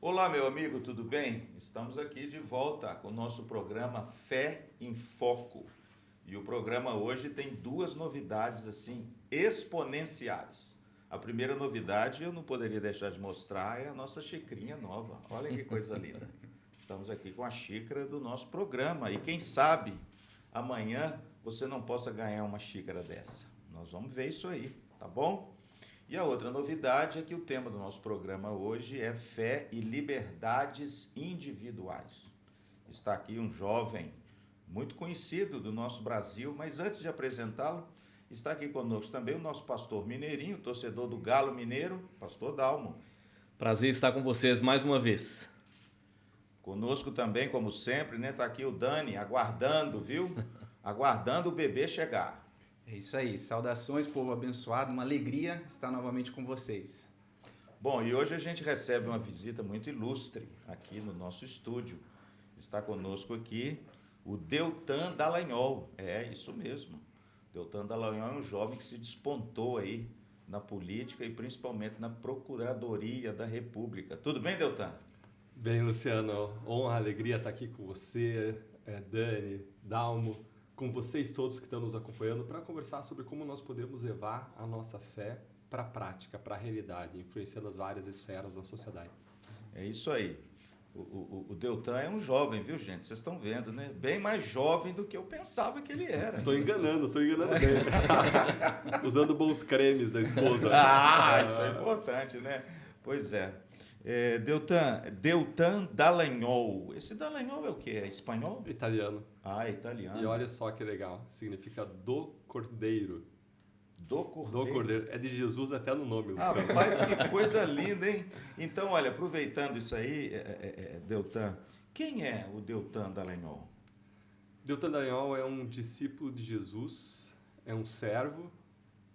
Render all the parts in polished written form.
Olá, meu amigo, tudo bem? Estamos aqui de volta com o nosso programa Fé em Foco. E o programa hoje tem duas novidades assim exponenciais. A primeira novidade eu não poderia deixar de mostrar é a nossa xicrinha nova. Olha que coisa linda. Estamos aqui com a xícara do nosso programa e quem sabe amanhã você não possa ganhar uma xícara dessa. Nós vamos ver isso aí, tá bom? E a outra novidade é que o tema do nosso programa hoje é fé e liberdades individuais. Está aqui um jovem muito conhecido do nosso Brasil, mas antes de apresentá-lo, está aqui conosco também o nosso pastor mineirinho, torcedor do Galo Mineiro, pastor Dalmo. Prazer estar com vocês mais uma vez. Conosco também, como sempre, né? Está aqui o Dani, aguardando, viu? Aguardando o bebê chegar. É isso aí, saudações, povo abençoado, uma alegria estar novamente com vocês. Bom, e hoje a gente recebe uma visita muito ilustre aqui no nosso estúdio. Está conosco aqui o Deltan Dallagnol, é isso mesmo. Deltan Dallagnol é um jovem que se despontou aí na política e principalmente na Procuradoria da República. Tudo bem, Deltan? Bem, Luciano, honra, alegria estar aqui com você, Dani, Dalmo, com vocês todos que estão nos acompanhando para conversar sobre como nós podemos levar a nossa fé para a prática, para a realidade, influenciando as várias esferas da sociedade. É isso aí. O Deltan é um jovem, viu, gente? Vocês estão vendo, né? Bem mais jovem do que eu pensava que ele era. Estou enganando bem. Usando bons cremes da esposa. Isso é importante, né? Pois é. Deltan Dallagnol. Esse Dallagnol é o quê? É espanhol? Italiano. Ah, italiano. E olha só que legal, significa do Cordeiro. Do Cordeiro. Do Cordeiro. É de Jesus até no nome, Luciano. Rapaz, que coisa linda, hein? Então, olha, aproveitando isso aí, Deltan, quem é o Deltan Dallagnol? Deltan Dallagnol é um discípulo de Jesus, é um servo,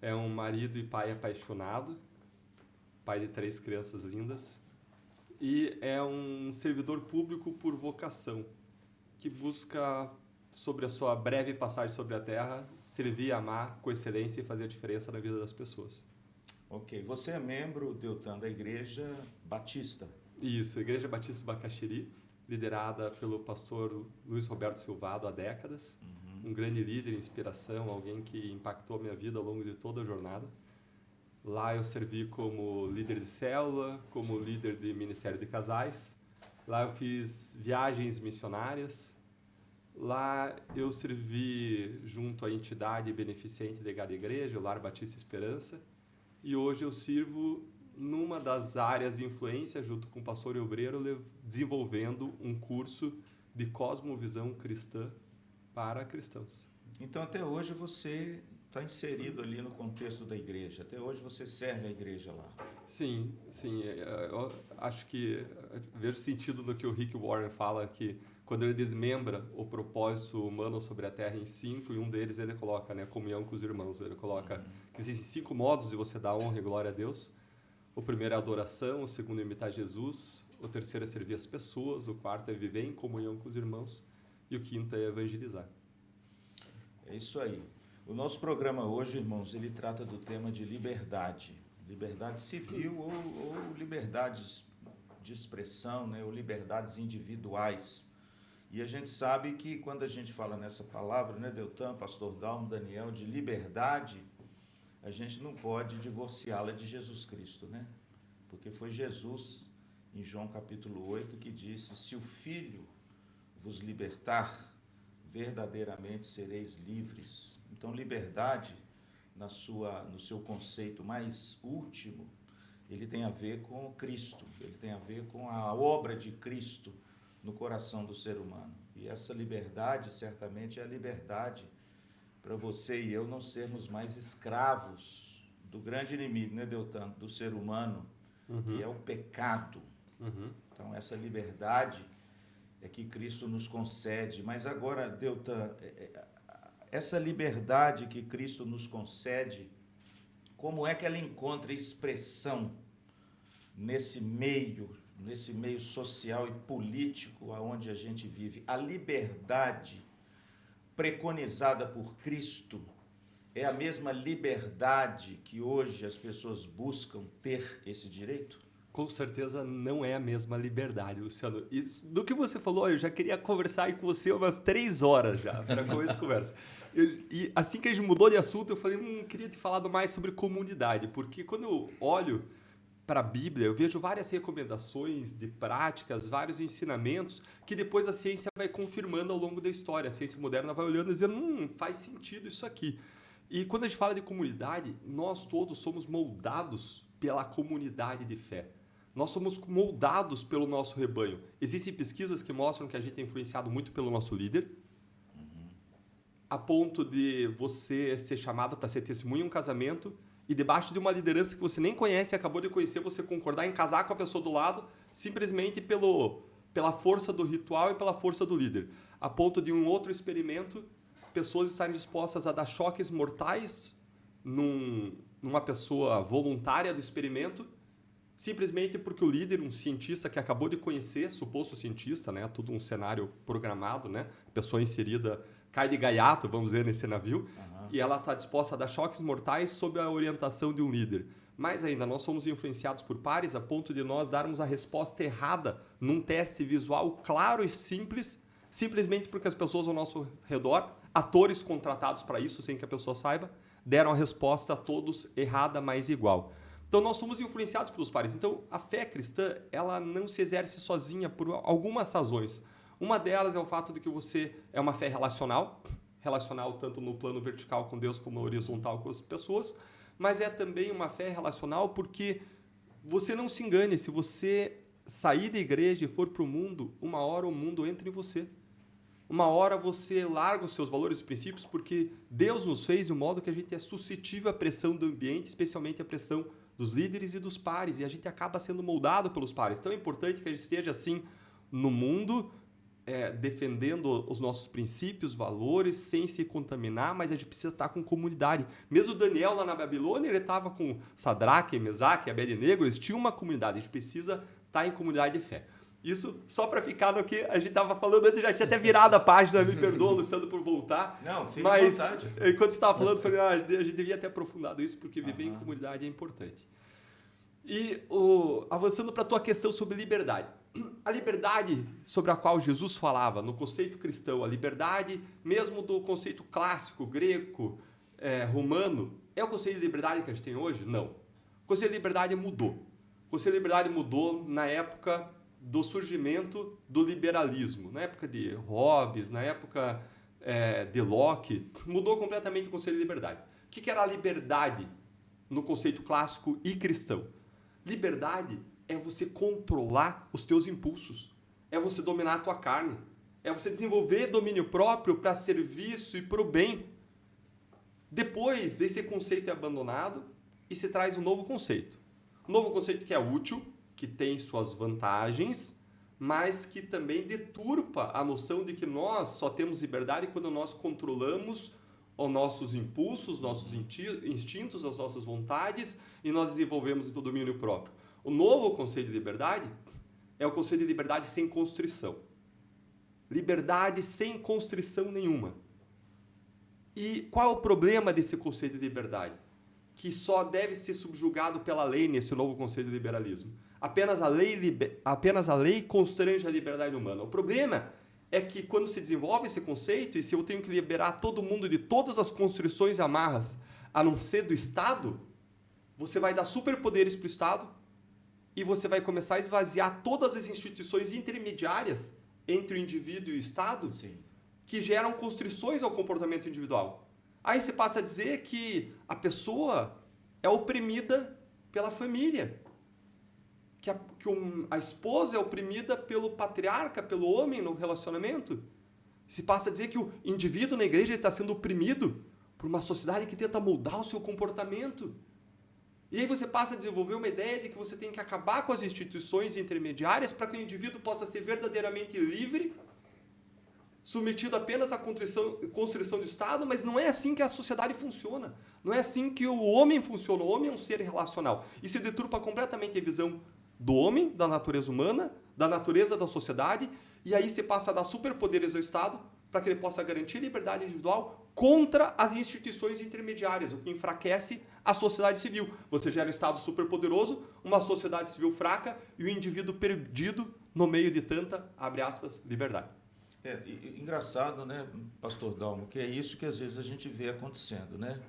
é um marido e pai apaixonado, pai de 3 crianças lindas, e é um servidor público por vocação, que busca, sobre a sua breve passagem sobre a terra, servir e amar com excelência e fazer a diferença na vida das pessoas. Ok, você é membro, Deltan, da Igreja Batista. Isso, a Igreja Batista Bacaxiri, liderada pelo pastor Luiz Roberto Silvado há décadas, um grande líder, inspiração, alguém que impactou a minha vida ao longo de toda a jornada. Lá eu servi como líder de célula, como líder de ministério de casais. Lá eu fiz viagens missionárias. Lá eu servi junto à entidade beneficente ligada à igreja, o Lar Batista Esperança. E hoje eu sirvo numa das áreas de influência, junto com o pastor e obreiro, desenvolvendo um curso de cosmovisão cristã para cristãos. Então, até hoje você está inserido ali no contexto da igreja. Até hoje você serve a igreja lá. Sim. Eu acho que vejo sentido no que o Rick Warren fala, que quando ele desmembra o propósito humano sobre a Terra em 5, e um deles ele coloca, né, comunhão com os irmãos. Ele coloca que existem 5 modos de você dar honra e glória a Deus. O primeiro é a adoração, o segundo é imitar Jesus, o terceiro é servir as pessoas, o quarto é viver em comunhão com os irmãos e o quinto é evangelizar. É isso aí. O nosso programa hoje, irmãos, ele trata do tema de liberdade. Liberdade civil ou liberdades de expressão, né, ou liberdades individuais. E a gente sabe que quando a gente fala nessa palavra, né, Deltan, pastor Dalmo, Daniel, de liberdade, a gente não pode divorciá-la de Jesus Cristo, né? Porque foi Jesus, em João capítulo 8, que disse: se o Filho vos libertar, verdadeiramente sereis livres. Então, liberdade, no seu conceito mais último, ele tem a ver com Cristo, ele tem a ver com a obra de Cristo no coração do ser humano. E essa liberdade, certamente, é a liberdade para você e eu não sermos mais escravos do grande inimigo, né, Deltan, do ser humano, que é o pecado. Então, essa liberdade é que Cristo nos concede. Mas agora, Deltan, essa liberdade que Cristo nos concede, como é que ela encontra expressão nesse meio social e político aonde a gente vive? A liberdade preconizada por Cristo é a mesma liberdade que hoje as pessoas buscam ter esse direito? Com certeza não é a mesma liberdade, Luciano. Do que você falou, eu já queria conversar aí com você umas 3 horas já, para começar a conversa. E assim que a gente mudou de assunto, eu falei, queria te falar mais sobre comunidade, porque quando eu olho para a Bíblia, eu vejo várias recomendações de práticas, vários ensinamentos, que depois a ciência vai confirmando ao longo da história. A ciência moderna vai olhando e dizendo, faz sentido isso aqui. E quando a gente fala de comunidade, nós todos somos moldados pela comunidade de fé. Nós somos moldados pelo nosso rebanho. Existem pesquisas que mostram que a gente é influenciado muito pelo nosso líder, a ponto de você ser chamado para ser testemunha em um casamento e debaixo de uma liderança que você nem conhece, acabou de conhecer, você concordar em casar com a pessoa do lado simplesmente pela força do ritual e pela força do líder. A ponto de um outro experimento, pessoas estarem dispostas a dar choques mortais numa pessoa voluntária do experimento, simplesmente porque o líder, um cientista que acabou de conhecer, suposto cientista, né, tudo um cenário programado, né, pessoa inserida, cai de gaiato, vamos dizer, nesse navio, e ela está disposta a dar choques mortais sob a orientação de um líder. Mais ainda, nós somos influenciados por pares a ponto de nós darmos a resposta errada num teste visual claro e simples, simplesmente porque as pessoas ao nosso redor, atores contratados para isso, sem que a pessoa saiba, deram a resposta a todos errada, mas igual. Então, nós somos influenciados pelos pares. Então, a fé cristã, ela não se exerce sozinha por algumas razões. Uma delas é o fato de que você é uma fé relacional tanto no plano vertical com Deus como no horizontal com as pessoas, mas é também uma fé relacional porque você não se engane, se você sair da igreja e for para o mundo, uma hora o mundo entra em você. Uma hora você larga os seus valores e princípios porque Deus nos fez de um modo que a gente é suscetível à pressão do ambiente, especialmente à pressão dos líderes e dos pares, e a gente acaba sendo moldado pelos pares. Então é importante que a gente esteja assim no mundo, defendendo os nossos princípios, valores, sem se contaminar, mas a gente precisa estar com comunidade. Mesmo Daniel lá na Babilônia, ele estava com Sadraque, Mesaque, Abednego, eles tinham uma comunidade, a gente precisa estar em comunidade de fé. Isso só para ficar no que a gente estava falando antes, já tinha até virado a página, me perdoa, Luciano, por voltar. Não, fica à vontade. Enquanto você estava falando, eu falei, a gente devia ter aprofundado isso, porque viver em comunidade é importante. E avançando para a tua questão sobre liberdade. A liberdade sobre a qual Jesus falava no conceito cristão, a liberdade mesmo do conceito clássico, grego, romano, é o conceito de liberdade que a gente tem hoje? Não. O conceito de liberdade mudou. O conceito de liberdade mudou na época do surgimento do liberalismo, na época de Hobbes, na época de Locke, mudou completamente o conceito de liberdade. O que era a liberdade no conceito clássico e cristão? Liberdade é você controlar os teus impulsos, é você dominar a tua carne, é você desenvolver domínio próprio para serviço e para o bem. Depois, esse conceito é abandonado e se traz um novo conceito. Um novo conceito que é útil, que tem suas vantagens, mas que também deturpa a noção de que nós só temos liberdade quando nós controlamos os nossos impulsos, nossos instintos, as nossas vontades e nós desenvolvemos o domínio próprio. O novo conceito de liberdade é o conceito de liberdade sem constrição. Liberdade sem constrição nenhuma. E qual é o problema desse conceito de liberdade? Que só deve ser subjugado pela lei nesse novo conceito de liberalismo. Apenas a lei constrange a liberdade humana. O problema é que quando se desenvolve esse conceito, e se eu tenho que liberar todo mundo de todas as constrições e amarras, a não ser do Estado, você vai dar superpoderes para o Estado e você vai começar a esvaziar todas as instituições intermediárias entre o indivíduo e o Estado. Sim. Que geram constrições ao comportamento individual. Aí você passa a dizer que a pessoa é oprimida pela família, que a esposa é oprimida pelo patriarca, pelo homem no relacionamento. Se passa a dizer que o indivíduo na igreja está sendo oprimido por uma sociedade que tenta moldar o seu comportamento. E aí você passa a desenvolver uma ideia de que você tem que acabar com as instituições intermediárias para que o indivíduo possa ser verdadeiramente livre, submetido apenas à constrição do Estado, mas não é assim que a sociedade funciona. Não é assim que o homem funciona. O homem é um ser relacional. Isso deturpa completamente a visão do homem, da natureza humana, da natureza da sociedade, e aí você passa a dar superpoderes ao Estado para que ele possa garantir a liberdade individual contra as instituições intermediárias, o que enfraquece a sociedade civil. Você gera um Estado superpoderoso, uma sociedade civil fraca e o indivíduo perdido no meio de tanta, abre aspas, liberdade. Engraçado, né, pastor Dalmo, que é isso que às vezes a gente vê acontecendo, né?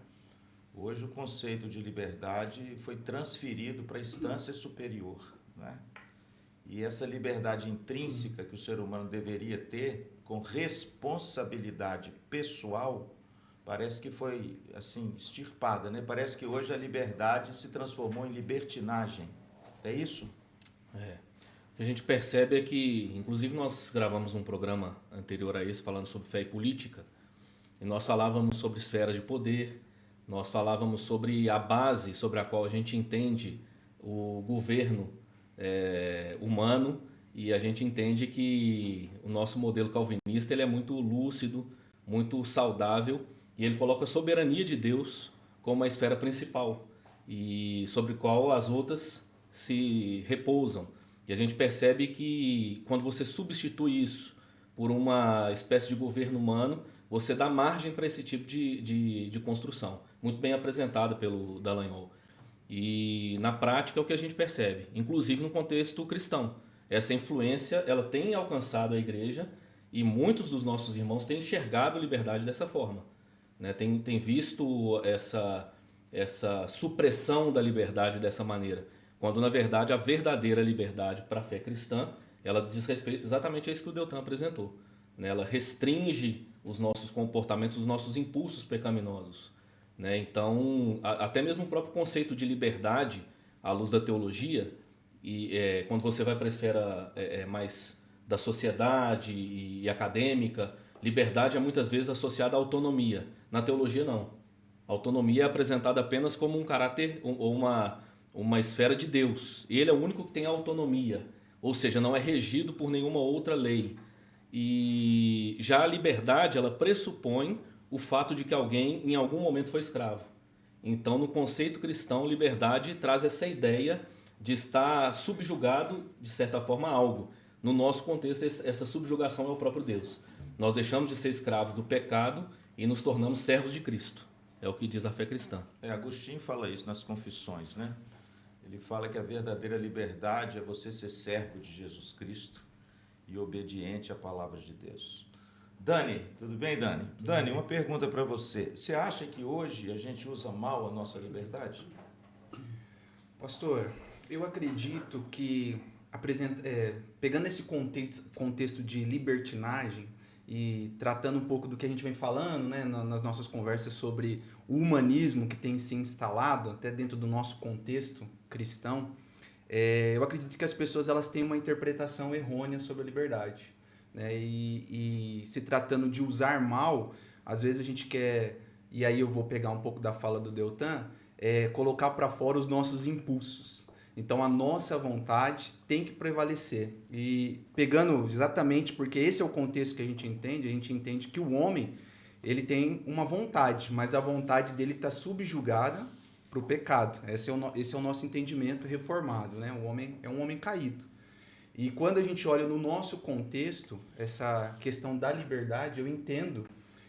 Hoje o conceito de liberdade foi transferido para a instância superior, né? E essa liberdade intrínseca que o ser humano deveria ter, com responsabilidade pessoal, parece que foi, assim, extirpada, né? Parece que hoje a liberdade se transformou em libertinagem. É isso? O que a gente percebe é que, inclusive nós gravamos um programa anterior a esse falando sobre fé e política, e nós falávamos sobre esferas de poder, nós falávamos sobre a base sobre a qual a gente entende o governo humano, e a gente entende que o nosso modelo calvinista ele é muito lúcido, muito saudável, e ele coloca a soberania de Deus como a esfera principal e sobre qual as outras se repousam. E a gente percebe que quando você substitui isso por uma espécie de governo humano, você dá margem para esse tipo de construção, muito bem apresentada pelo Dallagnol. E na prática é o que a gente percebe, inclusive no contexto cristão. Essa influência ela tem alcançado a igreja e muitos dos nossos irmãos têm enxergado a liberdade dessa forma, né? Tem visto essa supressão da liberdade dessa maneira, quando na verdade a verdadeira liberdade para a fé cristã ela diz respeito exatamente a isso que o Deltan apresentou, né? Ela restringe os nossos comportamentos, os nossos impulsos pecaminosos, né? Então, até mesmo o próprio conceito de liberdade à luz da teologia, e quando você vai para a esfera mais da sociedade e acadêmica, liberdade é muitas vezes associada à autonomia. Na teologia, não. A autonomia é apresentada apenas como um caráter ou uma esfera de Deus. Ele é o único que tem autonomia, ou seja, não é regido por nenhuma outra lei. E já a liberdade, ela pressupõe o fato de que alguém em algum momento foi escravo. Então, no conceito cristão, liberdade traz essa ideia de estar subjugado, de certa forma, a algo. No nosso contexto, essa subjugação é o próprio Deus. Nós deixamos de ser escravos do pecado e nos tornamos servos de Cristo. É o que diz a fé cristã. Agostinho fala isso nas Confissões, né? Ele fala que a verdadeira liberdade é você ser servo de Jesus Cristo e obediente à palavra de Deus. Dani, tudo bem, Dani? Dani, uma pergunta para você. Você acha que hoje a gente usa mal a nossa liberdade? Pastor, eu acredito que, pegando esse contexto de libertinagem e tratando um pouco do que a gente vem falando, né, nas nossas conversas sobre o humanismo que tem se instalado até dentro do nosso contexto cristão, eu acredito que as pessoas elas têm uma interpretação errônea sobre a liberdade, né? E se tratando de usar mal, às vezes a gente quer, e aí eu vou pegar um pouco da fala do Deltan, colocar para fora os nossos impulsos. Então a nossa vontade tem que prevalecer. E pegando exatamente, porque esse é o contexto que a gente entende que o homem ele tem uma vontade, mas a vontade dele está subjugada para o pecado. Esse é o nosso entendimento reformado, né? O homem é um homem caído. E quando a gente olha no nosso contexto, essa questão da liberdade, eu entendo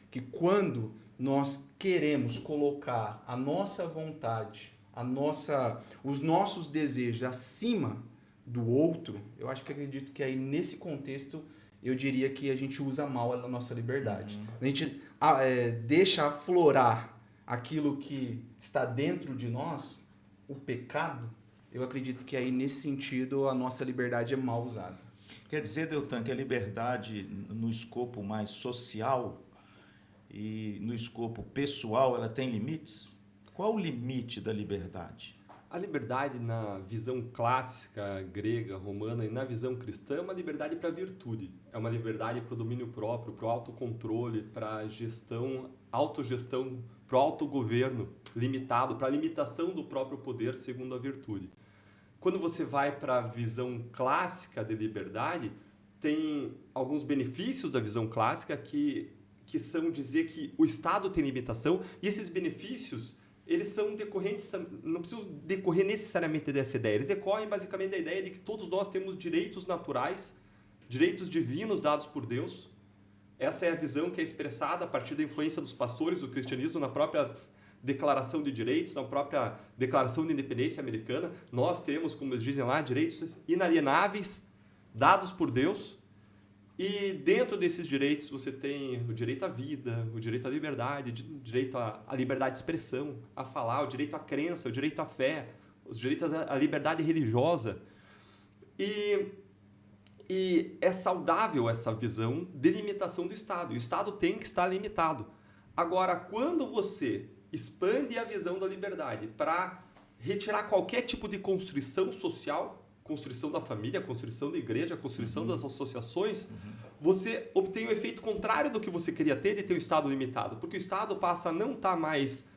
que quando nós queremos colocar a nossa vontade, os nossos desejos acima do outro, eu acredito que aí nesse contexto eu diria que a gente usa mal a nossa liberdade. A gente deixa aflorar aquilo que está dentro de nós, o pecado, eu acredito que aí nesse sentido a nossa liberdade é mal usada. Quer dizer, Deltan, que a liberdade no escopo mais social e no escopo pessoal, ela tem limites? Qual o limite da liberdade? A liberdade na visão clássica, grega, romana e na visão cristã é uma liberdade para a virtude. É uma liberdade para o domínio próprio, para o autocontrole, para a gestão, autogestão, para o autogoverno limitado, para a limitação do próprio poder segundo a virtude. Quando você vai para a visão clássica de liberdade, tem alguns benefícios da visão clássica que são dizer que o Estado tem limitação e esses benefícios eles são decorrentes, não precisam decorrer necessariamente dessa ideia, eles decorrem basicamente da ideia de que todos nós temos direitos naturais, direitos divinos dados por Deus, Essa é a visão que é expressada a partir da influência dos pastores do cristianismo na própria Declaração de Direitos, na própria Declaração de Independência Americana. Nós temos, como eles dizem lá, direitos inalienáveis dados por Deus. E dentro desses direitos você tem o direito à vida, o direito à liberdade, o direito à liberdade de expressão, a falar, o direito à crença, o direito à fé, os direitos à liberdade religiosa. E é saudável essa visão de limitação do Estado. E o Estado tem que estar limitado. Agora, quando você expande a visão da liberdade para retirar qualquer tipo de construção social, construção da família, construção da igreja, construção das associações, você obtém o efeito contrário do que você queria ter de ter um Estado limitado. Porque o Estado passa a não estar mais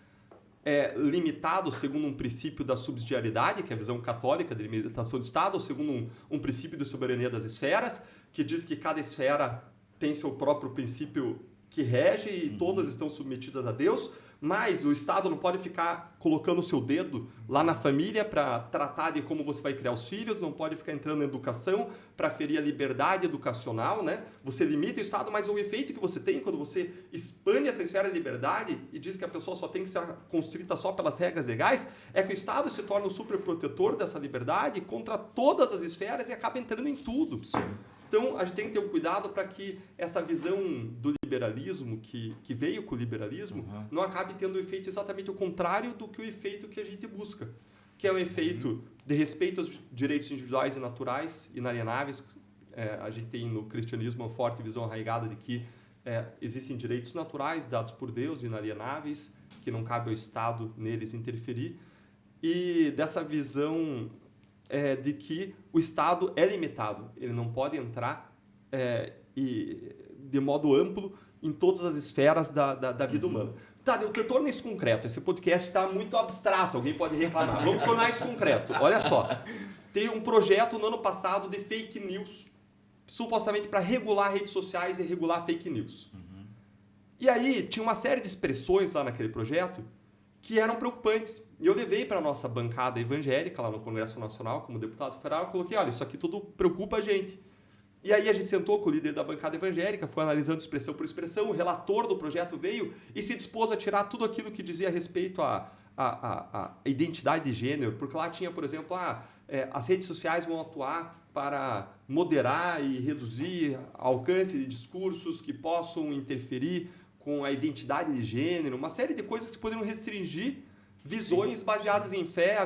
limitado segundo um princípio da subsidiariedade, que é a visão católica de limitação do Estado, ou segundo um princípio de soberania das esferas, que diz que cada esfera tem seu próprio princípio que rege e todas estão submetidas a Deus, mas o Estado não pode ficar colocando o seu dedo lá na família para tratar de como você vai criar os filhos, não pode ficar entrando na educação para ferir a liberdade educacional, né? Você limita o Estado, mas o efeito que você tem quando você expande essa esfera de liberdade e diz que a pessoa só tem que ser constrita só pelas regras legais, é que o Estado se torna o superprotetor dessa liberdade contra todas as esferas e acaba entrando em tudo. Sim. Então, a gente tem que ter um cuidado para que essa visão do liberalismo, que veio com o liberalismo, não acabe tendo o efeito exatamente o contrário do que o efeito que a gente busca, que é o efeito de respeito aos direitos individuais e naturais, inalienáveis. A gente tem no cristianismo uma forte visão arraigada de que existem direitos naturais dados por Deus, inalienáveis, que não cabe ao Estado neles interferir, e dessa visão de que o Estado é limitado, ele não pode entrar de modo amplo em todas as esferas da vida humana. Tá, eu torno isso concreto, esse podcast está muito abstrato, alguém pode reclamar. Vamos tornar isso concreto. Olha só, tem um projeto no ano passado de fake news, supostamente para regular redes sociais e regular fake news. E aí tinha uma série de expressões lá naquele projeto que eram preocupantes. E eu levei para a nossa bancada evangélica lá no Congresso Nacional, como deputado federal, eu coloquei, olha, isso aqui tudo preocupa a gente. E aí a gente sentou com o líder da bancada evangélica, foi analisando expressão por expressão, o relator do projeto veio e se dispôs a tirar tudo aquilo que dizia a respeito à identidade de gênero, porque lá tinha, por exemplo, as redes sociais vão atuar para moderar e reduzir alcance de discursos que possam interferir com a identidade de gênero, uma série de coisas que poderiam restringir visões baseadas em fé,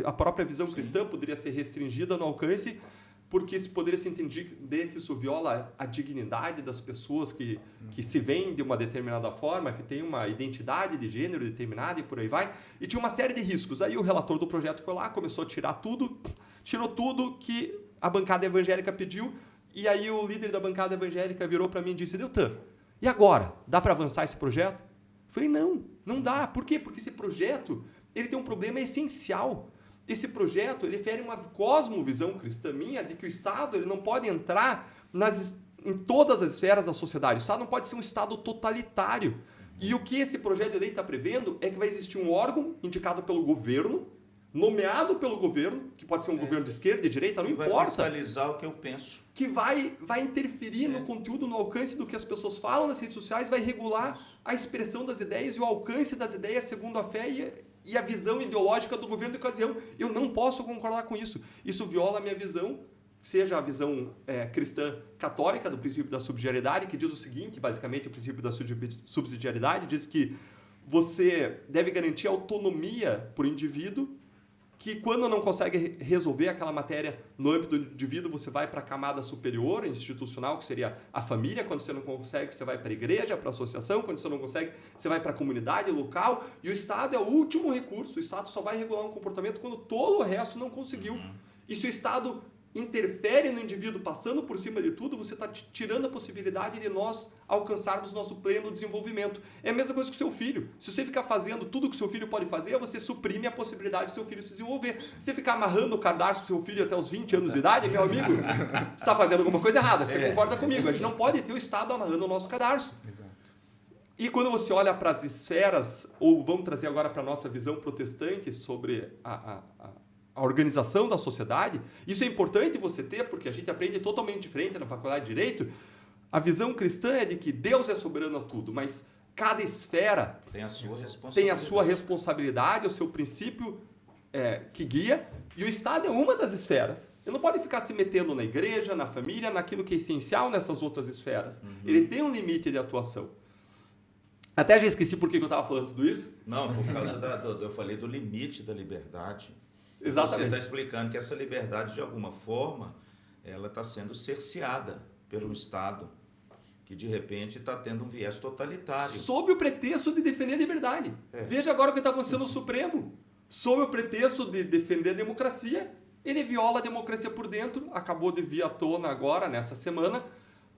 a própria visão cristã poderia ser restringida no alcance, porque poderia se entender que isso viola a dignidade das pessoas que se veem de uma determinada forma, que tem uma identidade de gênero determinada e por aí vai, e tinha uma série de riscos. Aí o relator do projeto foi lá, começou a tirar tudo, tirou tudo que a bancada evangélica pediu, e aí o líder da bancada evangélica virou para mim e disse, Deltan, e agora? Dá para avançar esse projeto? Eu falei, não dá. Por quê? Porque esse projeto ele tem um problema essencial. Esse projeto ele fere uma cosmovisão cristã minha de que o Estado ele não pode entrar em todas as esferas da sociedade. O Estado não pode ser um Estado totalitário. E o que esse projeto de lei está prevendo é que vai existir um órgão indicado pelo governo, nomeado pelo governo, que pode ser um governo de esquerda, de direita, não importa. Vai fiscalizar o que eu penso. Que vai interferir no conteúdo, no alcance do que as pessoas falam nas redes sociais, vai regular a expressão das ideias e o alcance das ideias segundo a fé e a visão ideológica do governo de ocasião. Eu não posso concordar com isso. Isso viola a minha visão, seja a visão cristã católica do princípio da subsidiariedade, que diz o seguinte, basicamente o princípio da subsidiariedade diz que você deve garantir autonomia para o indivíduo, que quando não consegue resolver aquela matéria no âmbito do indivíduo, você vai para a camada superior, institucional, que seria a família. Quando você não consegue, você vai para a igreja, para a associação. Quando você não consegue, você vai para a comunidade local. E o Estado é o último recurso. O Estado só vai regular um comportamento quando todo o resto não conseguiu. E se o Estado interfere no indivíduo passando por cima de tudo, você está tirando a possibilidade de nós alcançarmos nosso pleno desenvolvimento. É a mesma coisa com o seu filho. Se você ficar fazendo tudo que o seu filho pode fazer, você suprime a possibilidade do seu filho se desenvolver. Se você ficar amarrando o cadarço do seu filho até os 20 anos de idade, meu amigo, você está fazendo alguma coisa errada. Você concorda comigo? A gente não pode ter o Estado amarrando o nosso cadarço. Exato. E quando você olha para as esferas, ou vamos trazer agora para a nossa visão protestante sobre a organização da sociedade, isso é importante você ter, porque a gente aprende totalmente diferente na faculdade de Direito. A visão cristã é de que Deus é soberano a tudo, mas cada esfera Tem a sua responsabilidade. tem a sua responsabilidade, o seu princípio que guia, e o Estado é uma das esferas. Ele não pode ficar se metendo na igreja, na família, naquilo que é essencial nessas outras esferas. Ele tem um limite de atuação. Até já esqueci por que eu estava falando tudo isso. Não, por causa eu falei do limite da liberdade. Exatamente. Você está explicando que essa liberdade, de alguma forma, ela está sendo cerceada pelo Estado, que de repente está tendo um viés totalitário. Sob o pretexto de defender a liberdade. Veja agora o que está acontecendo no Supremo. Sob o pretexto de defender a democracia, ele viola a democracia por dentro. Acabou de vir à tona agora, nessa semana,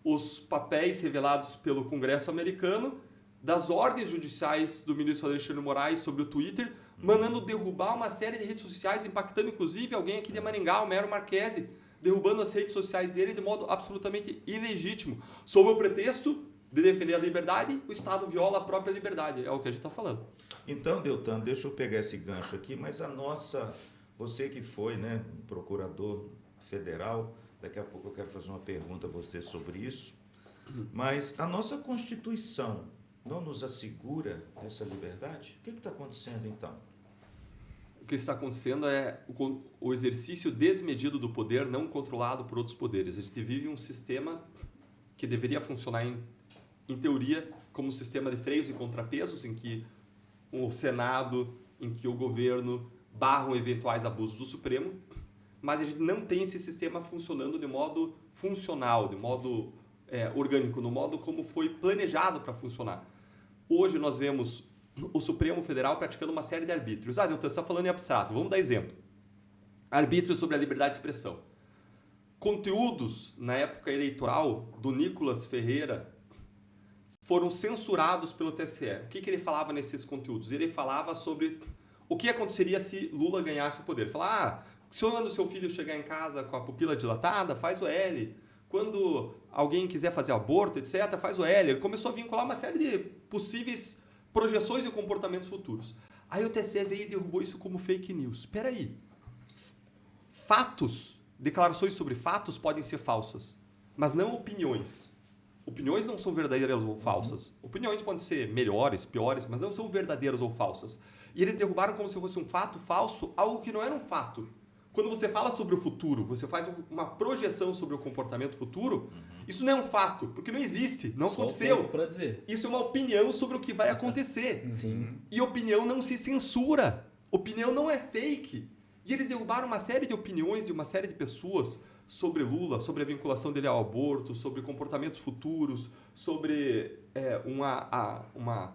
os papéis revelados pelo Congresso americano das ordens judiciais do ministro Alexandre de Moraes sobre o Twitter, mandando derrubar uma série de redes sociais, impactando inclusive alguém aqui de Maringá, o Mero Marquesi, derrubando as redes sociais dele de modo absolutamente ilegítimo. Sob o pretexto de defender a liberdade, o Estado viola a própria liberdade. É o que a gente está falando. Então, Deltan, deixa eu pegar esse gancho aqui, mas você que foi, né, procurador federal, daqui a pouco eu quero fazer uma pergunta a você sobre isso, mas a nossa Constituição não nos assegura essa liberdade? O que está acontecendo então? O que está acontecendo é o exercício desmedido do poder não controlado por outros poderes. A gente vive um sistema que deveria funcionar em teoria como um sistema de freios e contrapesos, em que o Senado, em que o governo barram eventuais abusos do Supremo, mas a gente não tem esse sistema funcionando de modo funcional, de modo orgânico, no modo como foi planejado para funcionar. Hoje nós vemos o Supremo Federal praticando uma série de arbítrios. Deltan, você está falando em abstrato, vamos dar exemplo. Arbítrio sobre a liberdade de expressão. Conteúdos, na época eleitoral, do Nicolas Ferreira, foram censurados pelo TSE. O que ele falava nesses conteúdos? Ele falava sobre o que aconteceria se Lula ganhasse o poder. Ele falava, quando o seu filho chegar em casa com a pupila dilatada, faz o L. Quando alguém quiser fazer aborto, etc., faz o L. Ele começou a vincular uma série de possíveis projeções e comportamentos futuros. Aí o TSE veio e derrubou isso como fake news. Espera aí. Fatos, declarações sobre fatos podem ser falsas, mas não opiniões. Opiniões não são verdadeiras ou falsas. Opiniões podem ser melhores, piores, mas não são verdadeiras ou falsas. E eles derrubaram como se fosse um fato falso, algo que não era um fato. Quando você fala sobre o futuro, você faz uma projeção sobre o comportamento futuro, isso não é um fato, porque não existe, não aconteceu. Para dizer. Isso é uma opinião sobre o que vai acontecer. Sim. E opinião não se censura. Opinião não é fake. E eles derrubaram uma série de opiniões de uma série de pessoas sobre Lula, sobre a vinculação dele ao aborto, sobre comportamentos futuros, sobre uma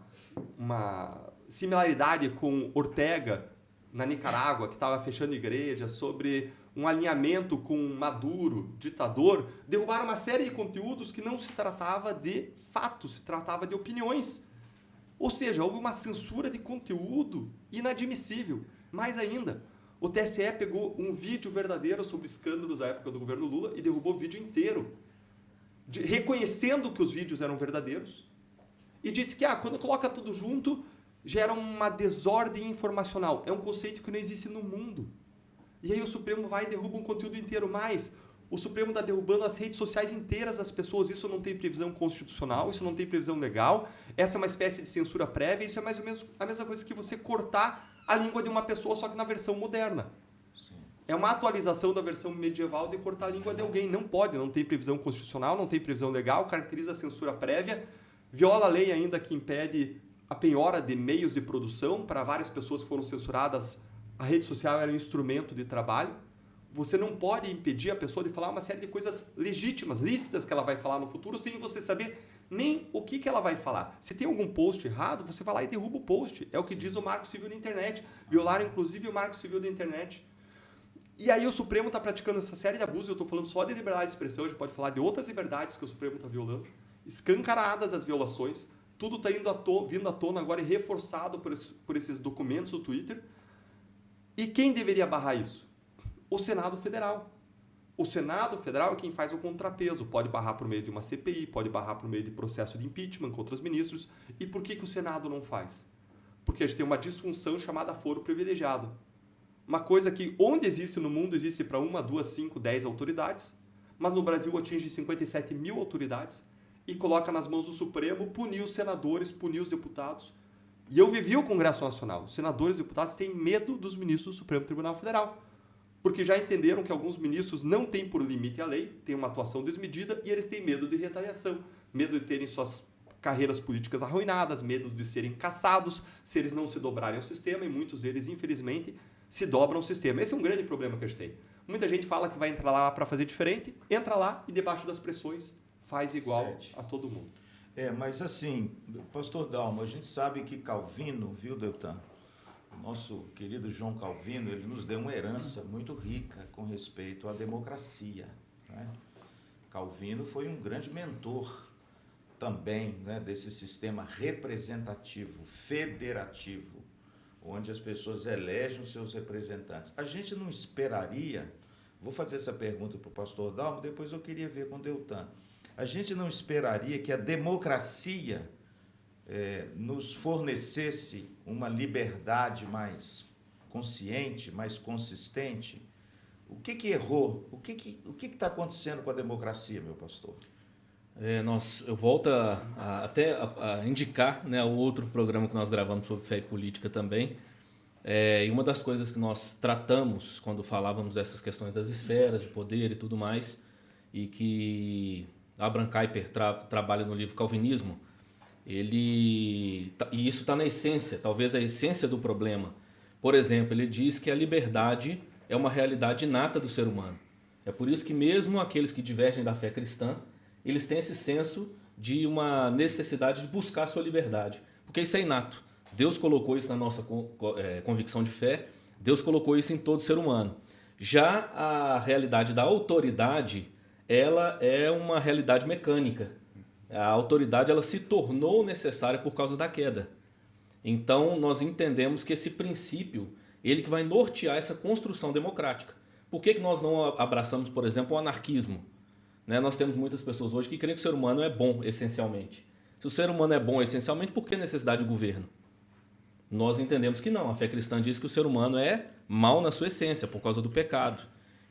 similaridade com Ortega na Nicarágua, que estava fechando igreja, sobre um alinhamento com Maduro, ditador. Derrubaram uma série de conteúdos que não se tratava de fatos, se tratava de opiniões. Ou seja, houve uma censura de conteúdo inadmissível. Mais ainda, o TSE pegou um vídeo verdadeiro sobre escândalos da época do governo Lula e derrubou o vídeo inteiro, reconhecendo que os vídeos eram verdadeiros, e disse que quando coloca tudo junto, gera uma desordem informacional. É um conceito que não existe no mundo. E aí o Supremo vai e derruba um conteúdo inteiro. Mais, o Supremo está derrubando as redes sociais inteiras das pessoas. Isso não tem previsão constitucional, isso não tem previsão legal. Essa é uma espécie de censura prévia. Isso é mais ou menos a mesma coisa que você cortar a língua de uma pessoa, só que na versão moderna. Sim. É uma atualização da versão medieval de cortar a língua de alguém. Não pode, não tem previsão constitucional, não tem previsão legal, caracteriza a censura prévia, viola a lei ainda que impede a penhora de meios de produção. Para várias pessoas que foram censuradas, a rede social era um instrumento de trabalho. Você não pode impedir a pessoa de falar uma série de coisas legítimas, lícitas que ela vai falar no futuro, sem você saber nem o que ela vai falar. Se tem algum post errado, você vai lá e derruba o post. É o que diz o Marco Civil da Internet. Violaram, inclusive, o Marco Civil da Internet. E aí o Supremo está praticando essa série de abusos. Eu estou falando só de liberdade de expressão, a gente pode falar de outras liberdades que o Supremo está violando. Escancaradas as violações. Tudo está vindo à tona agora e reforçado por esses documentos do Twitter. E quem deveria barrar isso? O Senado Federal. O Senado Federal é quem faz o contrapeso. Pode barrar por meio de uma CPI, pode barrar por meio de processo de impeachment contra os ministros. E por que o Senado não faz? Porque a gente tem uma disfunção chamada foro privilegiado. Uma coisa que onde existe no mundo existe para 1, 2, 5, 10 autoridades, mas no Brasil atinge 57 mil autoridades. e coloca nas mãos do Supremo punir os senadores, punir os deputados. E eu vivi o Congresso Nacional. Os senadores e deputados têm medo dos ministros do Supremo Tribunal Federal, porque já entenderam que alguns ministros não têm por limite a lei, têm uma atuação desmedida e eles têm medo de retaliação, medo de terem suas carreiras políticas arruinadas, medo de serem caçados se eles não se dobrarem ao sistema, e muitos deles, infelizmente, se dobram ao sistema. Esse é um grande problema que a gente tem. Muita gente fala que vai entrar lá para fazer diferente, entra lá e debaixo das pressões faz igual a todo mundo. Mas assim, pastor Dalmo, a gente sabe que Calvino, viu, Deltan? Nosso querido João Calvino, ele nos deu uma herança muito rica com respeito à democracia, né? Calvino foi um grande mentor também, né, desse sistema representativo, federativo, onde as pessoas elegem os seus representantes. A gente não esperaria, vou fazer essa pergunta para o pastor Dalmo, depois eu queria ver com o Deltan, a gente não esperaria que a democracia nos fornecesse uma liberdade mais consciente, mais consistente? O que errou? O que está acontecendo com a democracia, meu pastor? Eu volto a indicar, né, o outro programa que nós gravamos sobre fé e política também. E uma das coisas que nós tratamos quando falávamos dessas questões das esferas de poder e tudo mais, e que Abraham Kuyper trabalha no livro Calvinismo, e isso está na essência, talvez a essência do problema. Por exemplo, ele diz que a liberdade é uma realidade inata do ser humano. É por isso que mesmo aqueles que divergem da fé cristã, eles têm esse senso de uma necessidade de buscar a sua liberdade, porque isso é inato. Deus colocou isso na nossa convicção de fé, Deus colocou isso em todo ser humano. Já a realidade da autoridade, ela é uma realidade mecânica. A autoridade ela se tornou necessária por causa da queda. Então nós entendemos que esse princípio, ele que vai nortear essa construção democrática. Por que nós não abraçamos, por exemplo, o anarquismo? Nós temos muitas pessoas hoje que creem que o ser humano é bom, essencialmente. Se o ser humano é bom, essencialmente, por que necessidade de governo? Nós entendemos que não. A fé cristã diz que o ser humano é mal na sua essência, por causa do pecado.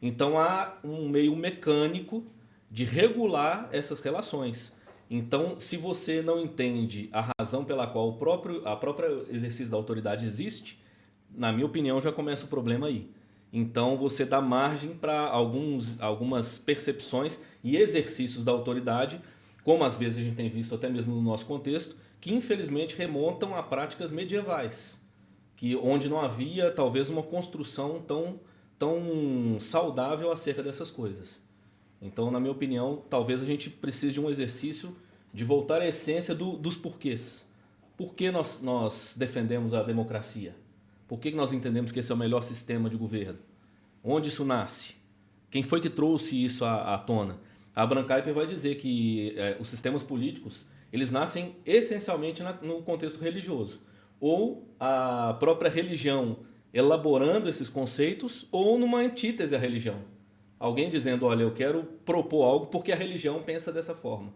Então há um meio mecânico de regular essas relações. Então, se você não entende a razão pela qual a própria exercício da autoridade existe, na minha opinião, já começa o problema aí. Então, você dá margem para algumas percepções e exercícios da autoridade, como às vezes a gente tem visto até mesmo no nosso contexto, que infelizmente remontam a práticas medievais, onde não havia talvez uma construção tão saudável acerca dessas coisas. Então, na minha opinião, talvez a gente precise de um exercício de voltar à essência dos porquês. Por que nós defendemos a democracia? Por que nós entendemos que esse é o melhor sistema de governo? Onde isso nasce? Quem foi que trouxe isso à tona? Abraham Kuyper vai dizer que os sistemas políticos eles nascem essencialmente no contexto religioso. Ou a própria religião elaborando esses conceitos, ou numa antítese à religião. Alguém dizendo, olha, eu quero propor algo porque a religião pensa dessa forma.